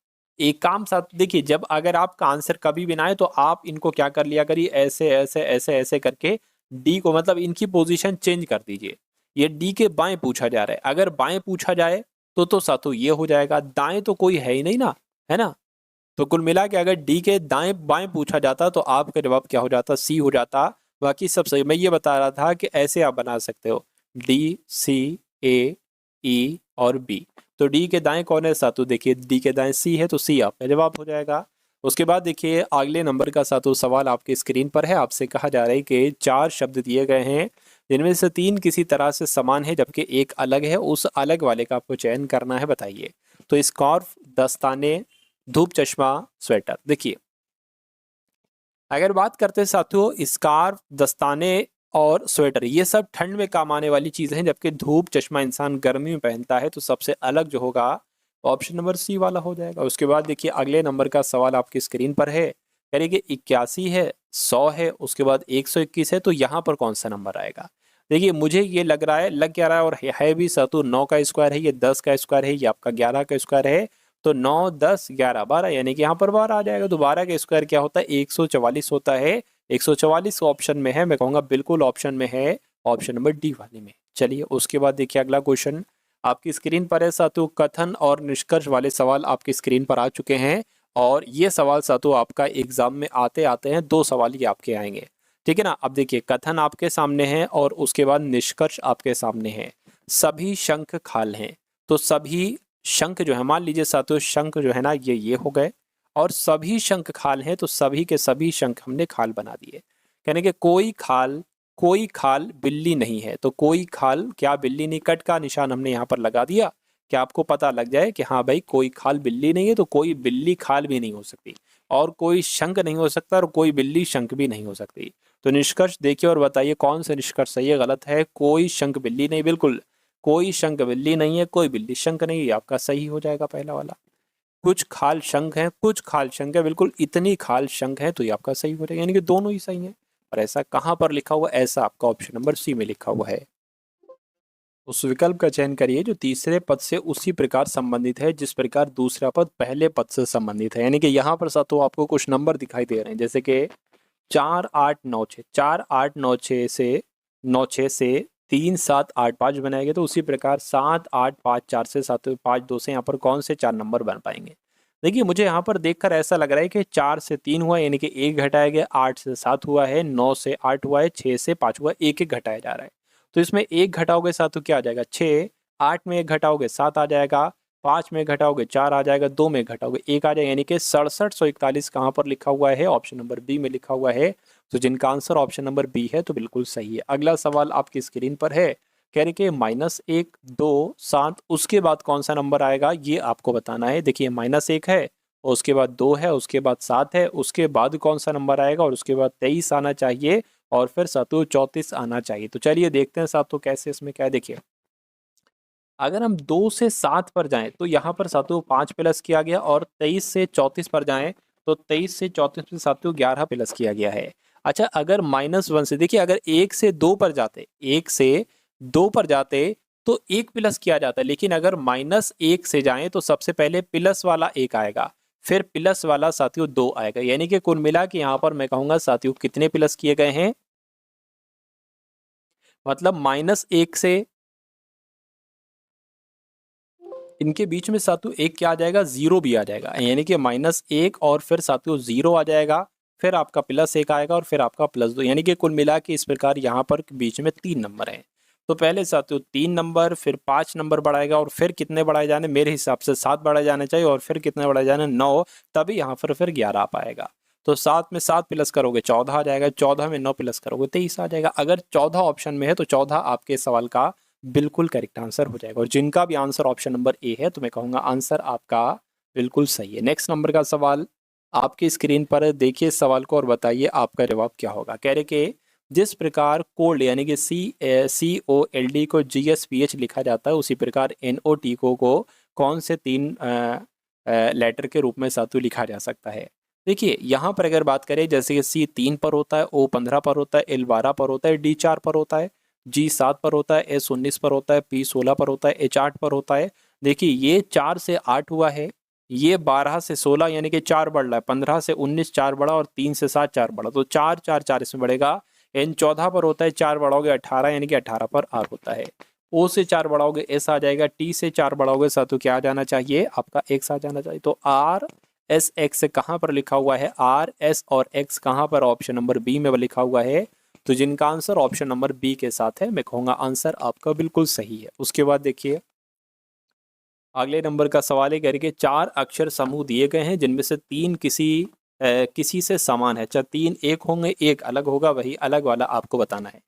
एक काम सातु देखिए, जब अगर आपका आंसर कभी भी ना आए तो आप इनको क्या कर लिया करिए, ऐसे ऐसे ऐसे ऐसे करके डी को मतलब इनकी पोजीशन चेंज कर दीजिए। ये डी के बाएं पूछा जा रहा है, अगर बाएं पूछा जाए तो सातु ये हो जाएगा, दाएं तो कोई है ही नहीं ना, है ना। तो कुल मिला के अगर डी के दाएं बाएं पूछा जाता तो आपका जवाब क्या हो जाता, सी हो जाता। बाकी सब सही। मैं ये बता रहा था कि ऐसे आप बना सकते हो डी सी ए ई और बी, तो डी के दाएं कौन है सातु, देखिए डी के दाएं सी है तो सी आपका जवाब हो जाएगा। उसके बाद देखिए अगले नंबर का सातु सवाल आपके स्क्रीन पर है। आपसे कहा जा रहा है कि 4 शब्द दिए गए हैं जिनमें से 3 किसी तरह से समान है जबकि एक अलग है, उस अलग वाले का आपको चयन करना है, बताइए। तो स्कार्फ, दस्ताने, धूप चश्मा, स्वेटर। देखिए अगर बात करते हैं साथियों स्कार्फ, दस्ताने और स्वेटर ये सब ठंड में काम आने वाली चीजें हैं, जबकि धूप चश्मा इंसान गर्मी में पहनता है, तो सबसे अलग जो होगा ऑप्शन नंबर सी वाला हो जाएगा। उसके बाद देखिए अगले नंबर का सवाल आपकी स्क्रीन पर है, कह रही कि 81 है, 100 है, उसके बाद 121 है, तो यहाँ पर कौन सा नंबर आएगा। देखिए मुझे ये लग रहा है, लग क्या रहा है और है भी सातु 9 का स्क्वायर है, ये 10 का स्क्वायर है, ये आपका 11 का स्क्वायर है, तो 9 10 11 12 यानी कि यहाँ पर 12 आ जाएगा। तो 12 का स्क्वायर क्या होता है, 144 होता है। 144 ऑप्शन में है, मैं कहूँगा बिल्कुल ऑप्शन में है, ऑप्शन नंबर डी वाले में। चलिए उसके बाद देखिए अगला क्वेश्चन आपकी स्क्रीन पर है सातु, कथन और निष्कर्ष वाले सवाल आपकी स्क्रीन पर आ चुके हैं, और ये सवाल सातु आपका एग्जाम में आते आते हैं 2 सवाल ही आपके आएंगे, ठीक है ना। अब देखिए कथन आपके सामने है और उसके बाद निष्कर्ष आपके सामने है। सभी शंख खाल हैं, तो सभी शंख जो है, मान लीजिए साथियों शंख जो है ना ये हो गए, और सभी शंख खाल हैं, तो सभी के सभी शंख हमने खाल बना दिए। कहने के कोई खाल बिल्ली नहीं है, तो कोई खाल क्या बिल्ली नहीं, कट का निशान हमने यहाँ पर लगा दिया कि आपको पता लग जाए कि हाँ भाई कोई खाल बिल्ली नहीं है, तो कोई बिल्ली खाल भी नहीं हो सकती, और कोई शंख नहीं हो सकता, और कोई बिल्ली शंख भी नहीं हो सकती। तो निष्कर्ष देखिए और बताइए कौन सा निष्कर्ष सही है गलत है। कोई शंख बिल्ली नहीं, बिल्कुल कोई शंख बिल्ली नहीं है, कोई बिल्ली शंख नहीं, ये आपका सही हो जाएगा पहला वाला। कुछ खाल शंख है, कुछ खाल शंख है, बिल्कुल इतनी खाल शंख है, तो ये आपका सही हो जाएगा, यानी कि दोनों ही सही है। और ऐसा कहाँ पर लिखा हुआ, ऐसा आपका ऑप्शन नंबर सी में लिखा हुआ है। उस विकल्प का चयन करिए जो तीसरे पद से उसी प्रकार संबंधित है जिस प्रकार दूसरा पद पहले पद से संबंधित है। यानी कि यहाँ पर साथ आपको कुछ नंबर दिखाई दे रहे हैं, जैसे कि 4 8 9 6, 4 8 9 6 से 9 6 से 3 7 8 5 बनाएंगे, तो उसी प्रकार 7 8 5 4 से 7 5 2 से यहाँ पर कौन से 4 नंबर बन पाएंगे। देखिए मुझे यहाँ पर देखकर ऐसा लग रहा है कि 4 से 3 हुआ यानी कि 1 घटाया गया, 8 से 7 हुआ है, 9 से 8 हुआ है, 6 से 5 हुआ है, 1 1 घटाया जा रहा है। तो इसमें 1 घटाओगे 7 तो क्या आ जाएगा 6, 8 में 1 घटाओगे 7 आ जाएगा, 5 में घटाओगे 4 आ जाएगा, 2 में घटाओगे 1 आ जाएगा, यानी कि 6741 कहाँ पर लिखा हुआ है, ऑप्शन नंबर बी में लिखा हुआ है। तो जिनका आंसर ऑप्शन नंबर बी है तो बिल्कुल सही है। अगला सवाल आपकी स्क्रीन पर है, कह रहे कि -1 2 7 उसके बाद कौन सा नंबर आएगा ये आपको बताना है। देखिए -1 है, और उसके बाद 2 है, उसके बाद 7 है, उसके बाद कौन सा नंबर आएगा, और उसके बाद 23 आना चाहिए, और फिर सातों 34 आना चाहिए। तो चलिए देखते हैं सातों कैसे इसमें क्या है। देखिए अगर हम 2 से 7 पर जाएं तो यहाँ पर सातों 5 प्लस किया गया, और 23 से 34 पर जाएं तो 23 से 34 में सातों 11 प्लस किया गया है। अच्छा अगर -1 से, देखिए अगर 1 से 2 पर जाते, 1 से 2 पर जाते तो एक प्लस किया जाता है, लेकिन अगर -1 से जाएं तो सबसे पहले प्लस वाला 1 आएगा, फिर प्लस वाला साथियों 2 आएगा, यानी कि कुल मिला के यहाँ पर मैं कहूंगा साथियों कितने प्लस किए गए हैं, मतलब -1 से इनके बीच में साथियों एक क्या आ जाएगा, जीरो भी आ जाएगा, यानी कि -1 और फिर साथियों जीरो आ जाएगा, फिर आपका +1 आएगा और फिर आपका +2, यानी कि कुल मिला के इस प्रकार यहाँ पर बीच में 3 नंबर हैं। तो पहले साथियों 3 नंबर, फिर 5 नंबर बढ़ाएगा और फिर कितने बढ़ाए जाने, मेरे हिसाब से 7 बढ़ाए जाने चाहिए और फिर कितने बढ़ाए जाने, 9, तभी यहाँ पर फिर 11 आ पाएगा। तो 7 में 7 प्लस करोगे 14 आ जाएगा, 14 में 9 प्लस करोगे 23 आ जाएगा। अगर 14 ऑप्शन में है तो 14 आपके सवाल का बिल्कुल करेक्ट आंसर हो जाएगा, और जिनका भी आंसर ऑप्शन नंबर ए है तो मैं कहूँगा आंसर आपका बिल्कुल सही है। नेक्स्ट नंबर का सवाल आपकी स्क्रीन पर देखिए सवाल को और बताइए आपका जवाब क्या होगा। कह रहे कि जिस प्रकार कोल्ड यानी कि COLD को GSPH लिखा जाता है, उसी प्रकार NOT को कौन से 3 लेटर के रूप में साथियों लिखा जा सकता है। देखिए यहाँ पर अगर बात करें, जैसे कि C 3 पर होता है, O 15 पर होता है, L 12 पर होता है, D 4 पर होता है, G 7 पर होता है, S 19 पर होता है, P 16 पर होता है, H 8 पर होता है। देखिए ये 4 से 8 हुआ है, ये 12 से 16 यानी कि 4 बढ़ रहा है, 15 से 19 4 बढ़ा और 3 से 7 4 बढ़ा, तो 4 4 4 इसमें बढ़ेगा। N 14 पर होता है, 4 बढ़ाओगे 18 यानी कि 18 पर R होता है। O से 4 बढ़ाओगे S आ जाएगा, T से 4 बढ़ाओगे साथियों क्या आ जाना चाहिए, आपका X आ जाना चाहिए। तो R S X कहाँ पर लिखा हुआ है, R S और X कहाँ पर ऑप्शन नंबर बी में लिखा हुआ है, तो जिनका आंसर ऑप्शन नंबर बी के साथ है, मैं कहूँगा आंसर आपका बिल्कुल सही है। उसके बाद देखिए अगले नंबर का सवाल है, कह रही कि 4 अक्षर समूह दिए गए हैं जिनमें से 3 किसी से समान है, चाहे 3 एक होंगे एक अलग होगा, वही अलग वाला आपको बताना है।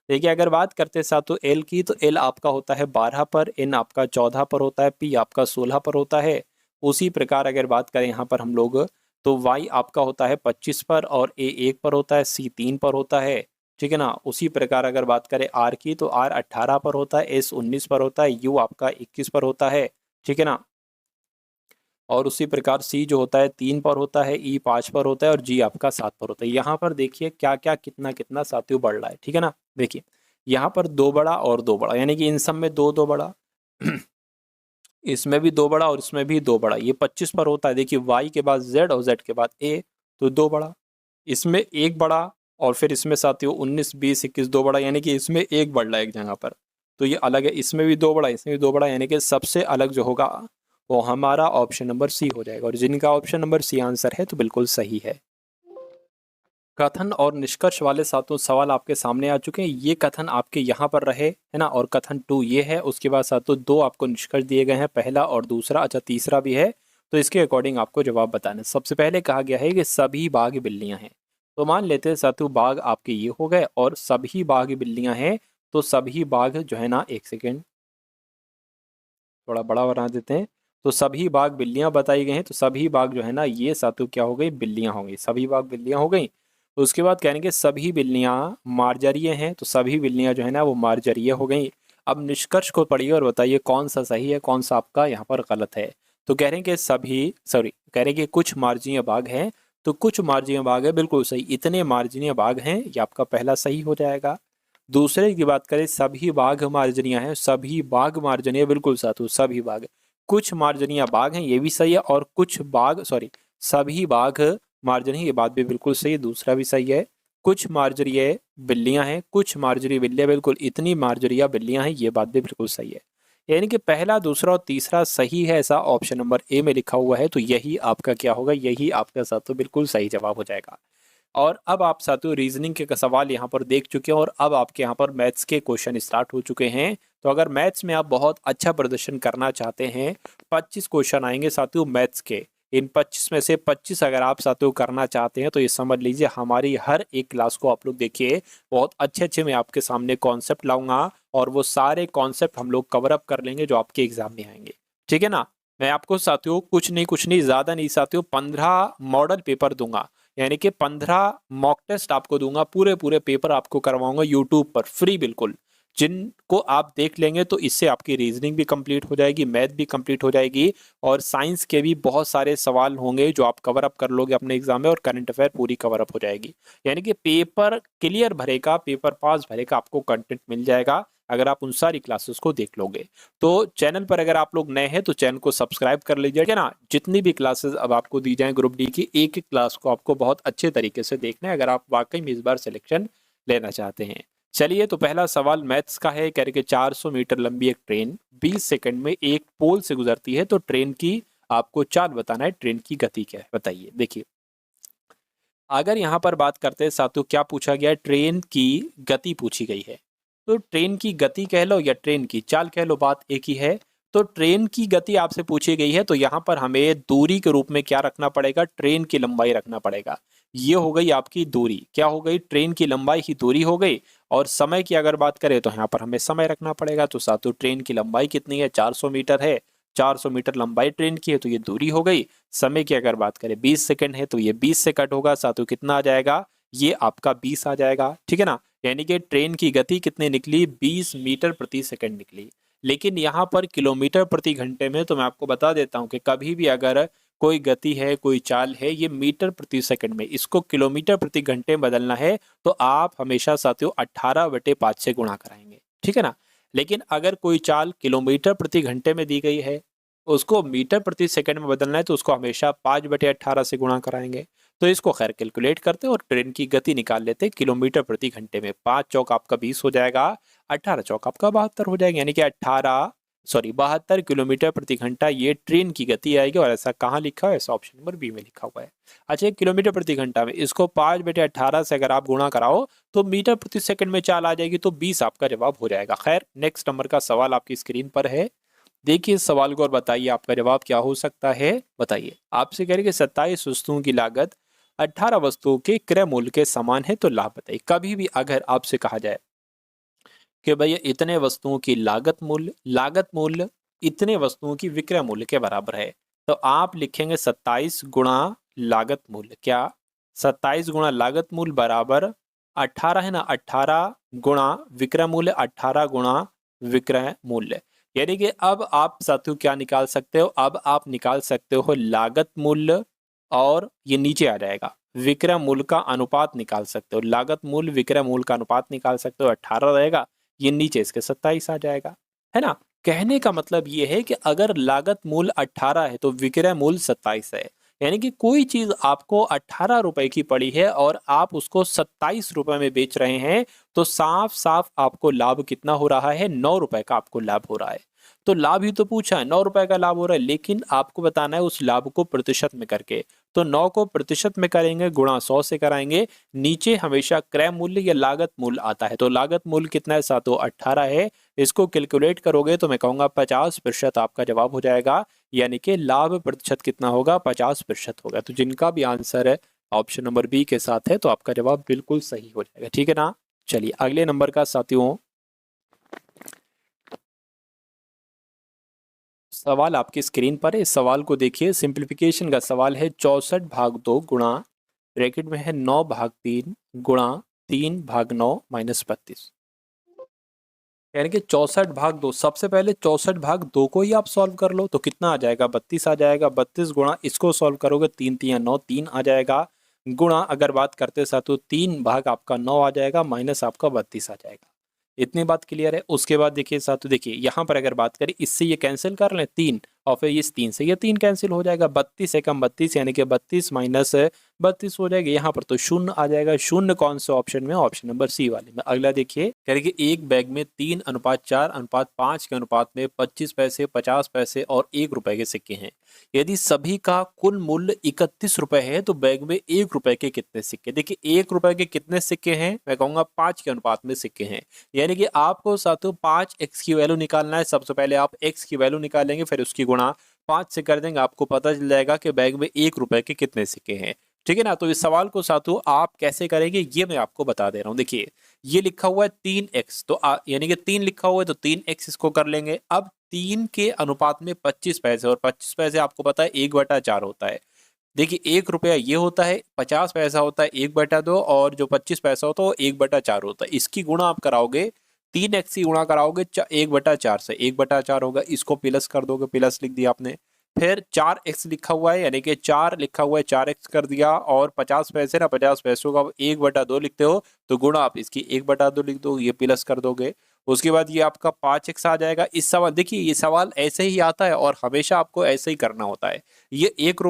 देखिए अगर बात करते हैं साथियों एल की, तो एल आपका होता है 12 पर, एन आपका 14 पर होता है, पी आपका 16 पर होता है। उसी प्रकार अगर बात करें यहाँ पर हम लोग, तो वाई आपका होता है 25 पर और ए 1 पर होता है, सी 3 पर होता है, ठीक है ना। उसी प्रकार अगर बात करें आर की, तो आर 18 पर होता है, एस 19 पर होता है, यू आपका 21 पर होता है, ठीक है ना। और उसी प्रकार सी जो होता है 3 पर होता है, ई 5 पर होता है और जी आपका 7 पर होता है। यहाँ पर देखिए क्या क्या कितना कितना साथियों बढ़ रहा है, ठीक है ना। देखिए यहाँ पर 2 बड़ा और 2 बड़ा, यानी कि इन सब में 2 2 बड़ा इसमें भी 2 बड़ा और इसमें भी 2 बड़ा, ये 25 पर होता है। देखिए y के बाद z और z के बाद a, तो 2 बड़ा, इसमें 1 बड़ा और फिर इसमें साथियों 19 20 21 2 बड़ा, यानी कि इसमें 1 बढ़ रहा है एक जगह पर, तो ये अलग है। इसमें भी 2 बड़ा, इसमें भी 2 बड़ा, यानी कि सबसे अलग जो होगा वो हमारा ऑप्शन नंबर सी हो जाएगा, और जिनका ऑप्शन नंबर सी आंसर है तो बिल्कुल सही है। कथन और निष्कर्ष वाले सातों सवाल आपके सामने आ चुके हैं, ये कथन आपके यहाँ पर रहे है ना, और कथन 2 ये है। उसके बाद सातों 2 आपको निष्कर्ष दिए गए हैं, पहला और दूसरा, अच्छा तीसरा भी है, तो इसके अकॉर्डिंग आपको जवाब बताना है। सबसे पहले कहा गया है कि सभी बाघ बिल्लियां हैं, तो मान लेते हैं सातों बाघ आपके ये हो गए और सभी बाघ बिल्लियां हैं, तो सभी बाघ जो है ना, एक सेकेंड थोड़ा बड़ा बना देते हैं, तो सभी बाघ बिल्लियां बताई गई हैं, तो सभी बाघ जो है ना ये सातों क्या हो गई, बिल्लियां हो गई, सभी बाघ बिल्लियां हो गई। तो उसके बाद कहेंगे सभी बिल्लियां मार्जरीय हैं, तो सभी बिल्लियां जो है ना वो मार्जरीय हो गई। अब निष्कर्ष को पढ़िए और बताइए कौन सा सही है कौन सा आपका यहाँ पर गलत है। तो कह रहे हैं कि कह रहे हैं कि कुछ मार्जनीय बाघ हैं, तो कुछ मार्जनीय बाघ है, बिल्कुल सही, इतने मार्जनीय बाघ हैं, ये आपका पहला सही हो जाएगा। दूसरे की बात करें, सभी बाघ मार्जनीय हैं, सभी बाघ मार्जनीय, बिल्कुल साधु, सभी बाघ। कुछ मार्जनीय बाघ हैं, ये भी सही है, और कुछ बाघ सभी बाघ मार्जनीय, ये बात भी बिल्कुल सही है, दूसरा भी सही है। कुछ मार्जरीय बिल्लियां हैं, कुछ मार्जरी बिल्लियां, बिल्कुल इतनी मार्जरिया बिल्लियां हैं, ये बात भी बिल्कुल सही है। यानी कि पहला दूसरा और तीसरा सही है, ऐसा ऑप्शन नंबर ए में लिखा हुआ है, तो यही आपका क्या होगा, यही आपका साथियों बिल्कुल सही जवाब हो जाएगा। और अब आप साथियों रीजनिंग के सवाल यहाँ पर देख चुके हैं, और अब आपके यहाँ पर मैथ्स के क्वेश्चन स्टार्ट हो चुके हैं। तो अगर मैथ्स में आप बहुत अच्छा प्रदर्शन करना चाहते हैं, 25 क्वेश्चन आएंगे साथियों मैथ्स के, इन 25 में से 25 अगर आप साथियों करना चाहते हैं, तो ये समझ लीजिए हमारी हर एक क्लास को आप लोग देखिए, बहुत अच्छे अच्छे मैं आपके सामने कॉन्सेप्ट लाऊंगा, और वो सारे कॉन्सेप्ट हम लोग कवर अप कर लेंगे जो आपके एग्जाम में आएंगे, ठीक है ना। मैं आपको साथियों कुछ नहीं ज्यादा नहीं साथियों 15 मॉडल पेपर दूंगा, यानी कि 15 मॉक टेस्ट आपको दूंगा, पूरे पूरे पेपर आपको करवाऊंगा यूट्यूब पर फ्री बिल्कुल, जिनको आप देख लेंगे तो इससे आपकी रीजनिंग भी कंप्लीट हो जाएगी, मैथ भी कंप्लीट हो जाएगी, और साइंस के भी बहुत सारे सवाल होंगे जो आप कवर अप कर लोगे अपने एग्जाम में, और करंट अफेयर पूरी कवर अप हो जाएगी। यानी कि पेपर क्लियर भरेगा, पेपर पास भरेगा, आपको कंटेंट मिल जाएगा, अगर आप उन सारी क्लासेस को देख लोगे। तो चैनल पर अगर आप लोग नए हैं तो चैनल को सब्सक्राइब कर लीजिए ना। जितनी भी क्लासेस अब आपको दी जाएं ग्रुप डी की, एक एक क्लास को आपको बहुत अच्छे तरीके से देखना है अगर आप वाकई में इस बार सिलेक्शन लेना चाहते हैं। चलिए, तो पहला सवाल मैथ्स का है। कह रहे कि 400 मीटर लंबी एक ट्रेन 20 सेकंड में एक पोल से गुजरती है, तो ट्रेन की आपको चाल बताना है, ट्रेन की गति क्या है बताइए। देखिए, अगर यहाँ पर बात करते हैं साथियों, क्या पूछा गया है, ट्रेन की गति पूछी गई है। तो ट्रेन की गति कह लो या ट्रेन की चाल कह लो, बात एक ही है। तो ट्रेन की गति आपसे पूछी गई है, तो यहाँ पर हमें दूरी के रूप में क्या रखना पड़ेगा, ट्रेन की लंबाई रखना पड़ेगा। ये हो गई आपकी दूरी, क्या हो गई, ट्रेन की लंबाई ही दूरी हो गई। और समय की अगर बात करें तो यहाँ पर हमें समय रखना पड़ेगा। तो साथियों, ट्रेन की लंबाई कितनी है, 400 मीटर है। 400 मीटर लंबाई ट्रेन की है, तो ये दूरी हो गई। समय की अगर बात करें 20 सेकंड है, तो ये 20 से कट होगा साथियों, कितना आ जाएगा, ये आपका 20 आ जाएगा। ठीक है ना, यानी कि ट्रेन की गति कितनी निकली, 20 मीटर प्रति सेकंड निकली। लेकिन यहाँ पर किलोमीटर प्रति घंटे में तो मैं आपको बता देता हूँ कि कभी भी अगर कोई गति है, कोई चाल है, ये मीटर प्रति सेकंड में, इसको किलोमीटर प्रति घंटे में बदलना है तो आप हमेशा साथियों 18/5 से गुणा कराएंगे। ठीक है ना। लेकिन अगर कोई चाल किलोमीटर प्रति घंटे में दी गई है, उसको मीटर प्रति सेकंड में बदलना है, तो उसको हमेशा 5/18 से गुणा कराएंगे। तो इसको खैर कैलकुलेट करते हैं और ट्रेन की गति निकाल लेते हैं किलोमीटर प्रति घंटे में। 5 चौक आपका 20 हो जाएगा, 18 चौक आपका 72 हो जाएगा, यानी कि 72 किलोमीटर प्रति घंटा ये ट्रेन की गति आएगी। और ऐसा कहाँ लिखा है, ऐसा ऑप्शन नंबर बी में लिखा हुआ है। अच्छा, किलोमीटर प्रति घंटा में इसको 5/18 से अगर आप गुणा कराओ तो मीटर प्रति सेकंड में चाल आ जाएगी, तो 20 आपका जवाब हो जाएगा। खैर, नेक्स्ट नंबर का सवाल आपकी स्क्रीन पर है, देखिए इस सवाल को और बताइए आपका जवाब क्या हो सकता है। बताइए, आपसे कह रहे कि 27 वस्तुओं की लागत 18 वस्तुओं के क्रय मूल्य के समान है, तो लाभ बताइए। कभी भी अगर आपसे कहा जाए कि भैया इतने वस्तुओं की लागत मूल्य इतने वस्तुओं की विक्रय मूल्य के बराबर है, तो आप लिखेंगे 27 गुणा लागत मूल्य। क्या 27 गुणा लागत मूल्य बराबर 18 है ना, 18 गुणा विक्रय मूल्य, 18 गुणा विक्रय मूल्य। यानी कि अब आप साथियों क्या निकाल सकते हो, अब आप निकाल सकते हो लागत मूल्य और ये नीचे आ जाएगा विक्रय मूल्य का अनुपात निकाल सकते हो। लागत मूल्य विक्रय मूल्य का अनुपात निकाल सकते हो, 18 रहेगा, ये नीचे इसके 27 आ जाएगा, है ना। कहने का मतलब ये है कि अगर लागत मूल्य 18 है तो विक्रय मूल्य 27 है। यानी कि कोई चीज आपको 18 रुपए की पड़ी है और आप उसको 27 रुपए में बेच रहे हैं, तो साफ साफ आपको लाभ कितना हो रहा है, 9 रुपए का आपको लाभ हो रहा है। तो लाभ ही तो पूछा है, 9 रुपए का लाभ हो रहा है, लेकिन आपको बताना है उस लाभ को प्रतिशत में करके। तो 9 को प्रतिशत में करेंगे, गुणा 100 से कराएंगे, नीचे हमेशा क्रय मूल्य या लागत मूल्य आता है। तो लागत मूल्य कितना है साथियों, 18 है। इसको कैलकुलेट करोगे तो मैं कहूंगा 50% आपका जवाब हो जाएगा, यानी कि लाभ प्रतिशत कितना होगा, 50% होगा। तो जिनका भी आंसर है ऑप्शन नंबर बी के साथ है, तो आपका जवाब बिल्कुल सही हो जाएगा। ठीक है ना। चलिए अगले नंबर का साथियों सवाल आपकी स्क्रीन पर है। इस सवाल को देखिए, सिंप्लीफिकेशन का सवाल है। 64/2 गुणा ब्रैकेट में है 9/3 गुणा 3/9 माइनस 32, यानी कि 64/2। सबसे पहले 64/2 को ही आप सॉल्व कर लो, तो कितना आ जाएगा, 32 आ जाएगा। 32 गुणा इसको सॉल्व करोगे 3 3 9, 3 आ जाएगा। गुणा अगर बात करते साथ तो 3 भाग आपका 9 आ जाएगा, माइनस आपका 32 आ जाएगा। इतनी बात क्लियर है। उसके बाद देखिए साथ, देखिए यहाँ पर अगर बात करें, इससे ये कैंसिल कर लें 3, और फिर इस 3 से ये 3 कैंसिल हो जाएगा। 32 एकम 32, यानी कि 32 माइनस 32 हो जाएगा। यहाँ पर तो शून्य आ जाएगा। शून्य कौन से ऑप्शन में, ऑप्शन नंबर सी वाले में। अगला देखिए, कह रहे कि एक बैग में 3:4:5 के अनुपात में 25 पैसे, 50 पैसे और 1 रुपए के सिक्के हैं। यदि सभी का कुल मूल्य 31 रुपए है, तो बैग में 1 रुपए के कितने सिक्के। देखिए 1 रुपए के कितने सिक्के हैं, मैं कहूंगा 5 के अनुपात में सिक्के हैं। यानी कि आपको साथियों 5x की वैल्यू निकालना है। सबसे पहले आप x की वैल्यू निकालेंगे, फिर उसकी गुणा 5 से कर देंगे, आपको पता चल जाएगा कि बैग में 1 रुपए के कितने सिक्के हैं। ठीक है ना। तो इस सवाल को साथियों आप कैसे करेंगे, ये मैं आपको बता दे रहा हूं। देखिए ये लिखा हुआ है 3x, तो यानी कि 3 लिखा हुआ है, तो 3x इसको कर लेंगे। अब 3 के अनुपात में 25 पैसे, और 25 पैसे आपको पता है 1/4 होता है। देखिए 1 रुपया ये होता है, 50 पैसा होता है 1/2, और जो 25 पैसा होता है वो 1/4 होता है। इसकी गुणा आप कराओगे, 3x की गुणा कराओगे 1/4 से, 1/4 होगा। इसको प्लस कर दोगे, प्लस लिख दिया आपने। फिर 4x लिखा हुआ है, यानी कि 4 लिखा हुआ है, 4x कर दिया। और 50 पैसे ना, 50 पैसों का 1/2 लिखते हो, तो गुणा आप इसकी 1/2 लिख दो, ये प्लस कर दोगे। उसके बाद ये आपका 5x आ जाएगा। इस सवाल देखिए, ये सवाल ऐसे ही आता है और हमेशा आपको ऐसे ही करना होता है। ये 1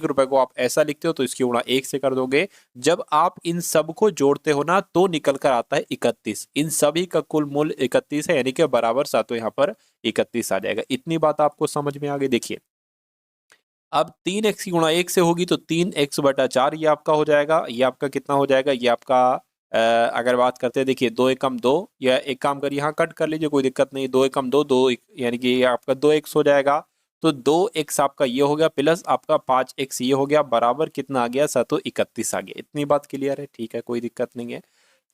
रुपए को आप ऐसा लिखते हो तो इसकी गुणा 1 से कर दोगे। जब आप इन सब को जोड़ते हो ना तो निकल कर आता है 31। इन सभी का कुल मूल्य 31 है, यानी कि बराबर सातों यहाँ पर 31 आ जाएगा। इतनी बात आपको समझ में आ गई। देखिए अब 3x की गुणा 1 से होगी तो 3x/4 ये आपका हो जाएगा। ये आपका कितना हो जाएगा, ये आपका अगर बात करते हैं, देखिए 2 एकम 2, या एक काम करिए यहाँ कट कर लीजिए, कोई दिक्कत नहीं। 2 एकम 2, 2 यानी कि ये आपका 2x हो जाएगा। तो 2x आपका ये हो गया प्लस आपका 5x ये हो गया, बराबर कितना आ गया, 731 आ गया। इतनी बात क्लियर है, ठीक है, कोई दिक्कत नहीं है।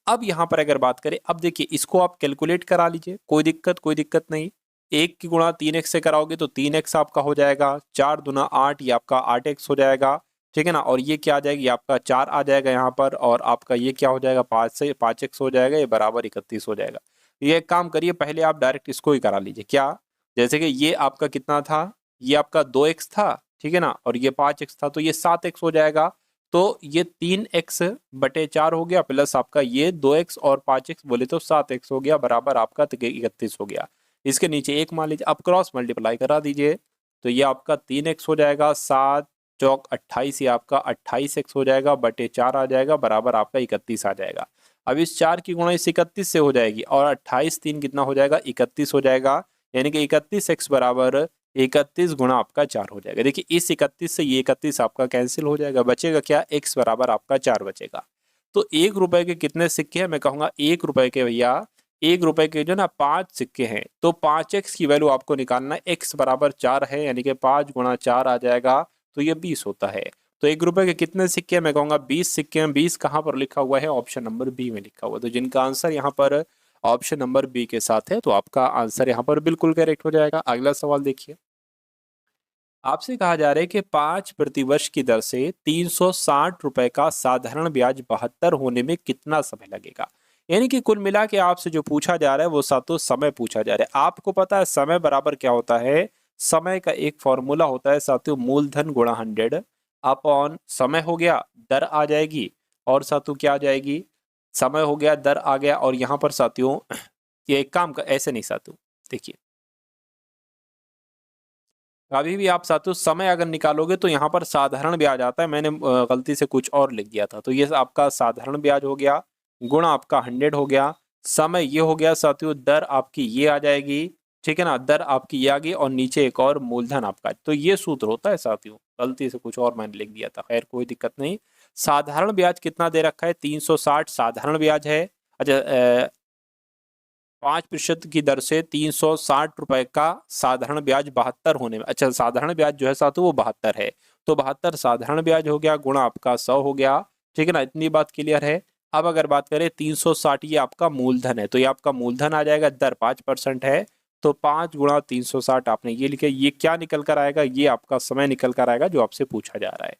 अब यहाँ पर अगर बात करें, अब देखिए इसको आप कैलकुलेट करा लीजिए, कोई दिक्कत नहीं। 1 की गुणा 3x से कराओगे तो 3x आपका हो जाएगा, 4 दूना 8, ये आपका 8x हो जाएगा, ठीक है ना। और ये क्या आ जाएगा, ये आपका 4 आ जाएगा यहाँ पर, और आपका ये क्या हो जाएगा, 5 से 5x हो जाएगा, ये बराबर 31 हो जाएगा। ये एक काम करिए, पहले आप डायरेक्ट इसको ही करा लीजिए। क्या, जैसे कि ये आपका कितना था, ये आपका 2x था, ठीक है ना, और ये 5x था, तो ये 7x हो जाएगा। तो ये 3x/4 हो गया, प्लस आपका ये 2x और 5x बोले तो 7x हो गया, बराबर आपका 31 हो गया। इसके नीचे 1 मान लीजिए, अब क्रॉस मल्टीप्लाई करा दीजिए तो ये आपका 3x हो जाएगा, 7 चौक 28, ये आपका 28x हो जाएगा, बटे 4 आ जाएगा, बराबर आपका 31 आ जाएगा। अब इस 4 की गुणा इस 31 से हो जाएगी, और 28 3 कितना हो जाएगा, 31 हो जाएगा, यानी कि 31x बराबर 31 गुणा आपका 4 हो जाएगा। देखिए इस 31 से ये 31 आपका कैंसिल हो जाएगा, बचेगा क्या, x बराबर आपका 4 बचेगा। तो 1 रुपए के कितने सिक्के हैं, मैं कहूंगा 1 रुपए के भैया, 1 रुपए के जो ना 5 सिक्के हैं, तो 5x की वैल्यू आपको निकालना है, x बराबर 4 है, यानी कि 5 गुणा 4 आ जाएगा, तो ये 20 होता है। तो 1 रुपए के कितने सिक्के हैं, मैं कहूंगा 20 सिक्के हैं। 20 कहाँ पर लिखा हुआ है, ऑप्शन नंबर बी में लिखा हुआ है। तो जिनका आंसर यहाँ पर ऑप्शन नंबर बी के साथ है, तो आपका आंसर यहाँ पर बिल्कुल करेक्ट हो जाएगा। अगला सवाल देखिए, आपसे कहा जा रहा है कि 5 प्रतिवर्ष की दर से 360 रुपए का साधारण ब्याज 72 होने में कितना समय लगेगा। यानी कि कुल मिला के आपसे जो पूछा जा रहा है वो सातों समय पूछा जा रहा है। आपको पता है समय बराबर क्या होता है, समय का एक फॉर्मूला होता है साथियों, मूलधन गुणा 100 अपॉन समय हो गया, दर आ जाएगी, और साथियों क्या आ जाएगी, समय हो गया, दर आ गया, और यहाँ पर साथियों ये एक काम का ऐसे नहीं साथियों, देखिए अभी भी आप साथियों समय अगर निकालोगे तो यहाँ पर साधारण ब्याज आता है, मैंने गलती से कुछ और लिख दिया था, तो ये आपका साधारण ब्याज हो गया, गुणा आपका 100 हो गया, समय ये हो गया साथियों, दर आपकी ये आ जाएगी, ठीक है ना, दर आपकी ये आ गई, और नीचे एक और मूलधन आपका। तो ये सूत्र होता है साथियों, गलती से कुछ और मैंने लिख दिया था, खैर कोई दिक्कत नहीं। साधारण ब्याज कितना दे रखा है, 360 साधारण ब्याज है। अच्छा 5% की दर से 360 रुपए का साधारण ब्याज 72 होने में, अच्छा साधारण ब्याज जो है साथियों वो 72 है, तो 72 साधारण ब्याज हो गया, गुणा आपका 100 हो गया, ठीक है ना, इतनी बात क्लियर है। अब अगर बात करें 360 ये आपका मूलधन है, तो ये आपका मूलधन आ जाएगा, दर 5% है, तो 5 गुणा 360 आपने ये लिखे, ये क्या निकल कर आएगा, ये आपका समय निकल कर आएगा जो आपसे पूछा जा रहा है,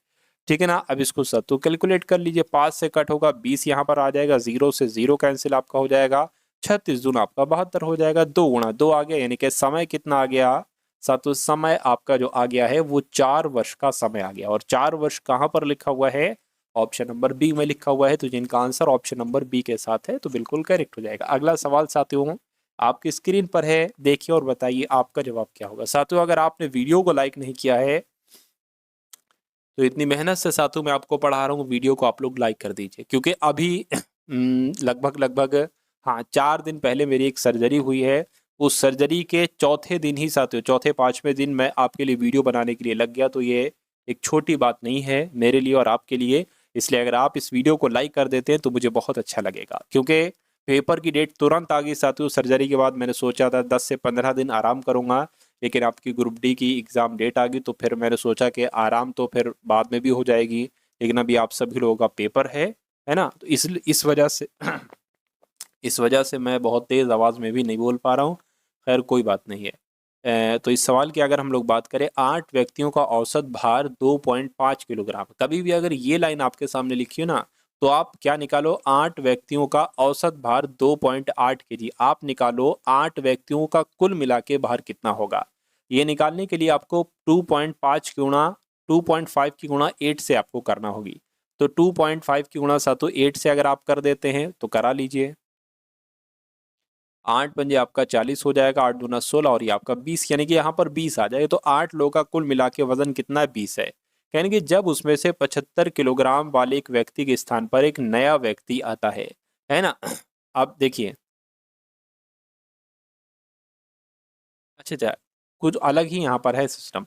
ठीक है ना। अब इसको सत्तू कैलकुलेट कर लीजिए, 5 से कट होगा 20 यहाँ पर आ जाएगा, 0 से 0 कैंसिल आपका हो जाएगा, 36 दूना आपका 72 हो जाएगा, 2 गुणा 2 आ गया, यानी कि समय कितना आ गया सातों, समय आपका जो आ गया है वो 4 वर्ष का समय आ गया, और 4 वर्ष कहाँ पर लिखा हुआ है, ऑप्शन नंबर बी में लिखा हुआ है। तो जिनका आंसर ऑप्शन नंबर बी के साथ है तो बिल्कुल करेक्ट हो जाएगा। अगला सवाल साथियों आपकी स्क्रीन पर है, देखिए और बताइए आपका जवाब क्या होगा। साथियों अगर आपने वीडियो को लाइक नहीं किया है तो इतनी मेहनत से साथियों मैं आपको पढ़ा रहा हूँ, वीडियो को आप लोग लाइक कर दीजिए, क्योंकि अभी लगभग हाँ 4 दिन पहले मेरी एक सर्जरी हुई है, उस सर्जरी के चौथे दिन ही साथियों, चौथे 5वें दिन मैं आपके लिए वीडियो बनाने के लिए लग गया, तो ये एक छोटी बात नहीं है मेरे लिए और आपके लिए। इसलिए अगर आप इस वीडियो को लाइक कर देते हैं तो मुझे बहुत अच्छा लगेगा, क्योंकि पेपर की डेट तुरंत आ गई साथियों। सर्जरी के बाद मैंने सोचा था 10 से 15 दिन आराम करूंगा, लेकिन आपकी ग्रुप डी की एग्ज़ाम डेट आ गई, तो फिर मैंने सोचा कि आराम तो फिर बाद में भी हो जाएगी, लेकिन अभी आप सभी लोगों का पेपर है ना, तो इस वजह से इस वजह से मैं बहुत तेज़ आवाज़ में भी नहीं बोल पा रहा हूँ। खैर कोई बात नहीं है। तो इस सवाल की अगर हम लोग बात करें, 8 व्यक्तियों का औसत भार 2.5 किलोग्राम। कभी भी अगर ये लाइन आपके सामने लिखी हो ना, तो आप क्या निकालो, 8 व्यक्तियों का औसत भार 2.8 केजी। आप निकालो 8 व्यक्तियों का कुल मिला के भार कितना होगा। ये निकालने के लिए आपको 2.5 की गुणा 8 से आपको करना होगी। तो 2.5 की गुणा सातों 8 से अगर आप कर देते हैं तो करा लीजिए। 8 पंजे आपका 40 हो जाएगा, 8 दूना 16 और ये आपका 20, यानी कि यहाँ पर 20 आ जाएगा। तो 8 लोगों का कुल मिला के वजन कितना है? 20 है। यानी कि जब उसमें से 75 किलोग्राम वाले एक व्यक्ति के स्थान पर एक नया व्यक्ति आता है ना? अब देखिए, अच्छा, कुछ अलग ही यहाँ पर है सिस्टम।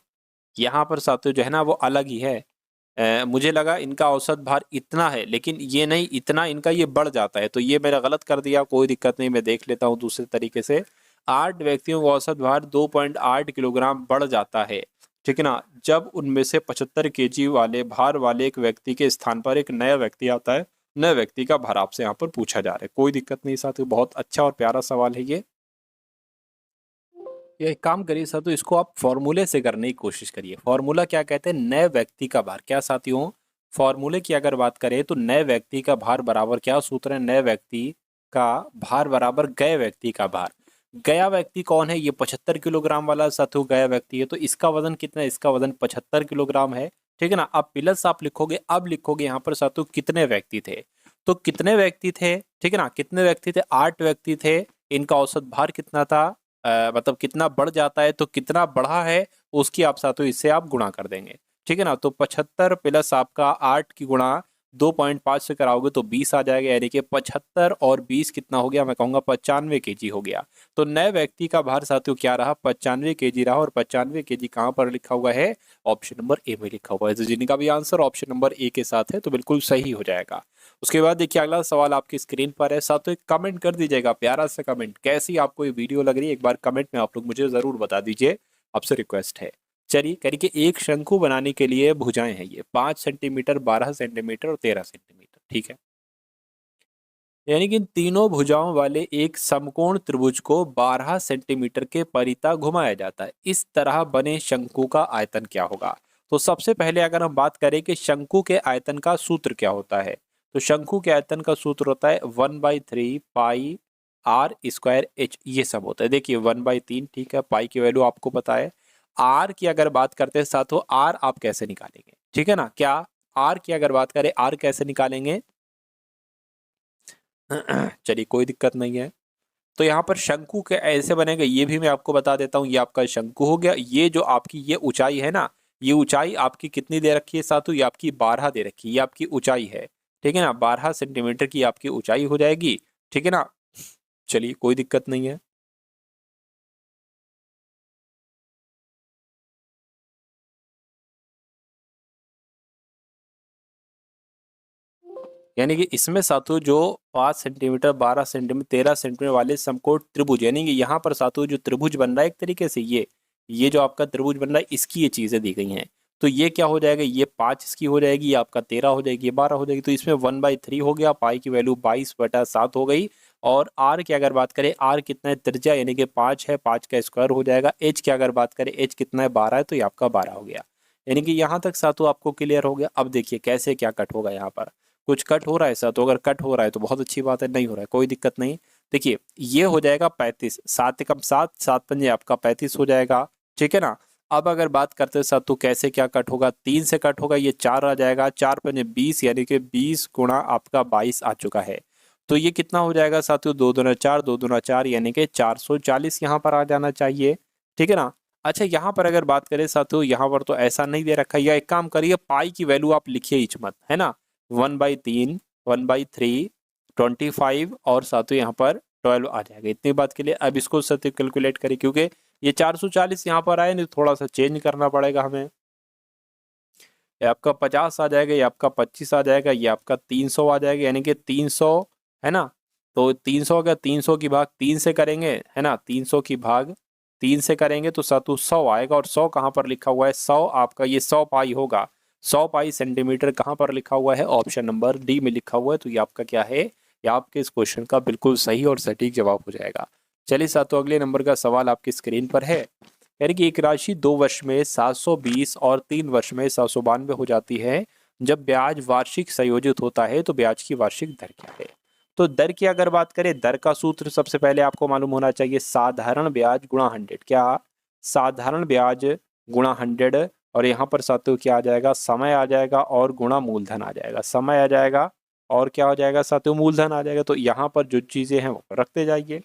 यहाँ पर साथियों जो है ना वो अलग ही है। मुझे लगा इनका औसत भार इतना है, लेकिन ये नहीं, इतना इनका ये बढ़ जाता है। तो ये मैंने गलत कर दिया, कोई दिक्कत नहीं, मैं देख लेता हूँ दूसरे तरीके से। 8 व्यक्तियों का औसत भार 2.8 किलोग्राम बढ़ जाता है, ठीक है ना, जब उनमें से 75 केजी वाले भार वाले एक व्यक्ति के स्थान पर एक नया व्यक्ति आता है। नए व्यक्ति का भार आपसे यहाँ पर पूछा जा रहा है। कोई दिक्कत नहीं साथियों, बहुत अच्छा और प्यारा सवाल है ये। या एक काम करिए सर, तो इसको आप फॉर्मूले से करने की कोशिश करिए। फॉर्मूला क्या कहते हैं? नए व्यक्ति का भार। क्या साथियों, फॉर्मूले की अगर बात करें तो नए व्यक्ति का भार बराबर क्या सूत्र है? नए व्यक्ति का भार बराबर गए व्यक्ति का भार। गया व्यक्ति कौन है? ये 75 किलोग्राम वाला साथियों गया व्यक्ति है। तो इसका वजन कितना है? इसका वजन 75 किलोग्राम है, ठीक है ना। अब प्लस आप लिखोगे, अब लिखोगे यहाँ पर साथियों कितने व्यक्ति थे। तो कितने व्यक्ति थे, ठीक है ना, कितने व्यक्ति थे? 8 व्यक्ति थे। इनका औसत भार कितना था? मतलब कितना बढ़ जाता है, तो कितना बढ़ा है उसकी आप साथियों इससे आप गुणा कर देंगे, ठीक है ना। तो 75 प्लस आपका 8 की गुणा 2.5 से कराओगे तो 20 आ जाएगा, यानी कि 75 और 20 कितना हो गया? मैं कहूंगा 95 केजी हो गया। तो नए व्यक्ति का भार साथियों क्या रहा? 95 केजी रहा। और 95 केजी कहाँ पर लिखा हुआ है? ऑप्शन नंबर ए में लिखा हुआ है। तो जिनका भी आंसर ऑप्शन नंबर ए के साथ है तो बिल्कुल सही हो जाएगा। उसके बाद देखिए अगला सवाल आपकी स्क्रीन पर है। साथियों एक कमेंट कर दीजिएगा, प्यारा सा कमेंट, कैसी आपको ये वीडियो लग रही है एक बार कमेंट में आप लोग मुझे जरूर बता दीजिए, आपसे रिक्वेस्ट है। चलिए करिए कि एक शंकु बनाने के लिए भुजाएं हैं ये 5 सेंटीमीटर, 12 सेंटीमीटर और 13 सेंटीमीटर, ठीक है। यानी कि इन तीनों भुजाओं वाले एक समकोण त्रिभुज को 12 सेंटीमीटर के परिता घुमाया जाता है। इस तरह बने शंकु का आयतन क्या होगा? तो सबसे पहले अगर हम बात करें कि शंकु के आयतन का सूत्र क्या होता है, तो शंकु के आयतन का सूत्र होता है 1/3 पाई आर स्क्वायर एच। ये सब होता है। देखिए 1/3, ठीक है, पाई की वैल्यू आपको पता है। आर की अगर बात करते हैं साथियों, आर आप कैसे निकालेंगे, ठीक है ना, क्या आर की अगर बात करें आर कैसे निकालेंगे? चलिए कोई दिक्कत नहीं है। तो यहाँ पर शंकु के ऐसे बनेगा, ये भी मैं आपको बता देता हूँ। ये आपका शंकु हो गया। ये जो आपकी ये ऊंचाई है ना, ये ऊंचाई आपकी कितनी दे रखी है साथियों? ये आपकी 12 दे रखी है। ये आपकी ऊंचाई है, ठीक है ना, 12 सेंटीमीटर की आपकी ऊंचाई हो जाएगी, ठीक है ना। चलिए कोई दिक्कत नहीं है। यानी कि इसमें साथियों जो 5 सेंटीमीटर, 12 सेंटीमीटर, 13 सेंटीमीटर वाले समकोण त्रिभुज, यानी कि यहाँ पर साथियों जो त्रिभुज बन रहा है एक तरीके से, ये जो आपका त्रिभुज बन रहा है इसकी ये चीजें दी गई हैं। तो ये क्या हो जाएगा? ये 5 इसकी हो जाएगी, ये आपका 13 हो जाएगी, ये 12 हो जाएगी। तो इसमें 1/3 हो गया, पाई की वैल्यू 22/7 हो गई। और आर की अगर बात करें, आर कितना है? त्रिज्या, यानी कि 5 है, 5 का स्क्वायर हो जाएगा। एच की अगर बात करें, एच कितना है? 12 है, तो ये आपका 12 हो गया। यानी कि यहाँ तक साथियों आपको क्लियर हो गया। अब देखिए कैसे क्या कट होगा। यहाँ पर कुछ कट हो रहा है ऐसा, तो अगर कट हो रहा है तो बहुत अच्छी बात है, नहीं हो रहा है कोई दिक्कत नहीं। देखिए ये हो जाएगा 35, 7 एकम 7, 7 पंजे आपका 35 हो जाएगा, ठीक है ना। अब अगर बात करते हैं साथ तो कैसे क्या कट होगा? 3 से कट होगा, ये 4 आ जाएगा, 4 पंजे 20, यानी कि 20 गुणा आपका 22 आ चुका है। तो ये कितना हो जाएगा साथियों? 2 दूना 4, 2 दूना 4, यानी कि 440 यहाँ पर आ जाना चाहिए, ठीक है ना। अच्छा यहाँ पर अगर बात करें साथियों, यहाँ पर तो ऐसा नहीं दे रखा है, या एक काम करिए पाई की वैल्यू आप लिखिए इच मत, है ना। 1/3, 1/3, 25 और साथियों यहाँ पर 12 आ जाएगा। इतनी बात के लिए अब इसको सत्य कैलकुलेट करें, क्योंकि ये 440 यहाँ पर आए नहीं, थोड़ा सा चेंज करना पड़ेगा हमें। ये आपका 50 आ जाएगा, ये आपका 25 आ जाएगा, ये आपका 300 आ जाएगा, यानी कि 300, है ना। तो 300 का 300 की भाग 3 से करेंगे, है ना, 300 की भाग 3 से करेंगे तो सातु 100 आएगा। और 100 कहाँ पर लिखा हुआ है? 100 आपका ये 100 पाई होगा। 100 पाई सेंटीमीटर कहाँ पर लिखा हुआ है? ऑप्शन नंबर डी में लिखा हुआ है। तो ये आपका क्या है? ये आपके इस क्वेश्चन का बिल्कुल सही और सटीक जवाब हो जाएगा। चलिए सातों अगले नंबर का सवाल आपकी स्क्रीन पर है। यानी कि एक राशि 2 वर्ष में 720 और 3 वर्ष में 792 हो जाती है। जब ब्याज वार्षिक संयोजित होता है तो ब्याज की वार्षिक दर क्या है? तो दर की अगर बात करें, दर का सूत्र सबसे पहले आपको मालूम होना चाहिए, साधारण ब्याज गुणा 100। क्या? साधारण ब्याज गुणा 100। और यहाँ पर साथियों क्या आ जाएगा? समय आ जाएगा और गुणा मूलधन आ जाएगा। समय आ जाएगा और क्या हो जाएगा साथियों? मूलधन आ जाएगा। तो यहाँ पर जो चीजें हैं वो रखते जाइए।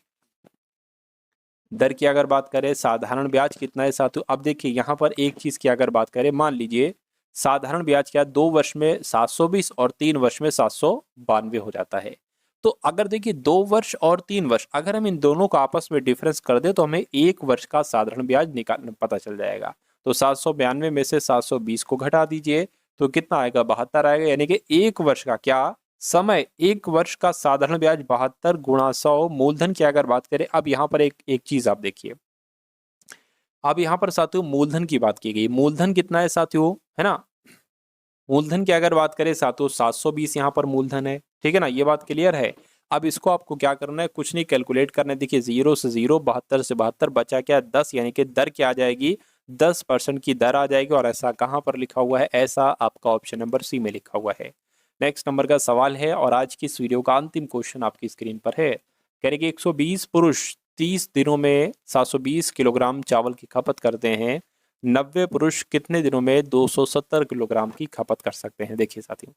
दर की अगर बात करें, साधारण ब्याज कितना है साथियों, अब देखिए यहाँ पर एक चीज की अगर बात करें, मान लीजिए साधारण ब्याज क्या 2 वर्ष में 720 और 3 वर्ष में 792 हो जाता है। तो अगर देखिए 2 वर्ष और 3 वर्ष अगर हम इन दोनों का आपस में डिफरेंस कर दे तो हमें 1 वर्ष का साधारण ब्याज निकाल पता चल जाएगा। तो 792 में से 720 को घटा दीजिए तो कितना आएगा, 72 आएगा। यानी कि 1 वर्ष का क्या समय, 1 वर्ष का साधारण ब्याज 72 गुणा 100। मूलधन की अगर बात करें, अब यहाँ पर एक चीज आप देखिए, अब यहाँ पर साथियों मूलधन की बात की गई। मूलधन कितना है साथियों, है ना। मूलधन की अगर बात करें साथियों 720 यहाँ पर मूलधन है, ठीक है ना, ये बात क्लियर है। अब इसको आपको क्या करना है, कुछ नहीं कैलकुलेट करना है। देखिए 0 से 0, 72 से 72, बचा क्या 10, यानी कि दर क्या आ जाएगी, 10% की दर आ जाएगी। और ऐसा कहाँ पर लिखा हुआ है, ऐसा आपका ऑप्शन नंबर सी में लिखा हुआ है। नेक्स्ट नंबर का सवाल है और आज की इस वीडियो का अंतिम क्वेश्चन आपकी स्क्रीन पर है। कह रहे कि 120 पुरुष 30 दिनों में 720 किलोग्राम चावल की खपत करते हैं, 90 पुरुष कितने दिनों में 270 किलोग्राम की खपत कर सकते हैं। देखिए साथियों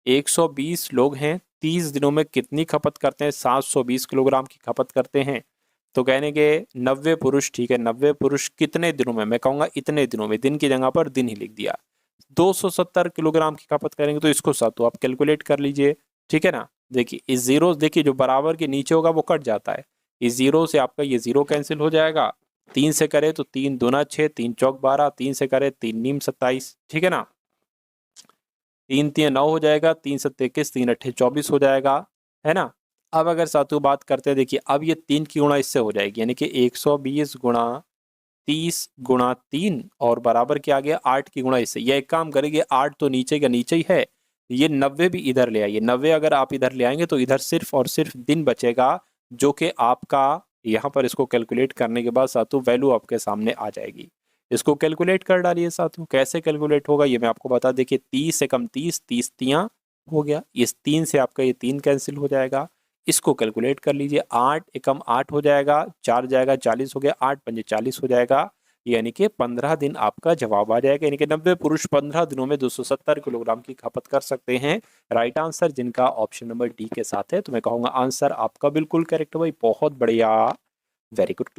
120 लोग हैं, 30 दिनों में कितनी खपत करते हैं, 720 किलोग्राम की खपत करते हैं। तो कहने के 90 पुरुष, ठीक है, 90 पुरुष कितने दिनों में, मैं कहूंगा इतने दिनों में, दिन की जगह पर दिन ही लिख दिया। 270 किलोग्राम की खपत करेंगे तो इसको साथियों आप कैलकुलेट कर लीजिए, ठीक है ना। देखिए इस जीरो, देखिए जो बराबर के नीचे होगा वो कट जाता है, इस जीरो से आपका ये जीरो कैंसिल हो जाएगा। 3 से करे तो 3 दूना 6, 3 चौक 12, 3 से करे 3 नीम 27, ठीक है ना। 3 3 9 हो जाएगा, 3 7 21, 3 8 24 हो जाएगा, है ना। अब अगर साथियों बात करते हैं, देखिए अब ये 3 की गुणा इससे हो जाएगी, यानी कि 120 गुणा 30 गुणा 3 और बराबर क्या आ गया 8 की गुणा इससे। यह एक काम करेंगे, 8 तो नीचे का नीचे ही है, ये 90 भी इधर ले आइए। 90 अगर आप इधर ले आएंगे तो इधर सिर्फ और सिर्फ दिन बचेगा, जो कि आपका यहाँ पर इसको कैलकुलेट करने के बाद साथियों वैल्यू आपके सामने आ जाएगी। इसको कैलकुलेट कर डालिए साथियों, कैसे कैलकुलेट होगा ये मैं आपको बता। देखिए 30 से कम 30, 30 तियाँ हो गया, इस 3 से आपका ये 3 कैंसिल हो जाएगा। इसको कैलकुलेट कर लीजिए, 8 एकम 8 हो जाएगा, 4 जाएगा 40 हो गया, 8 पंजे 40 हो जाएगा, यानी कि 15 दिन आपका जवाब आ जाएगा। यानी कि 90 पुरुष 15 दिनों में 270 किलोग्राम की खपत कर सकते हैं। राइट आंसर जिनका ऑप्शन नंबर डी के साथ है, तो मैं कहूंगा आंसर आपका बिल्कुल करेक्ट भाई, बहुत बढ़िया, वेरी गुड।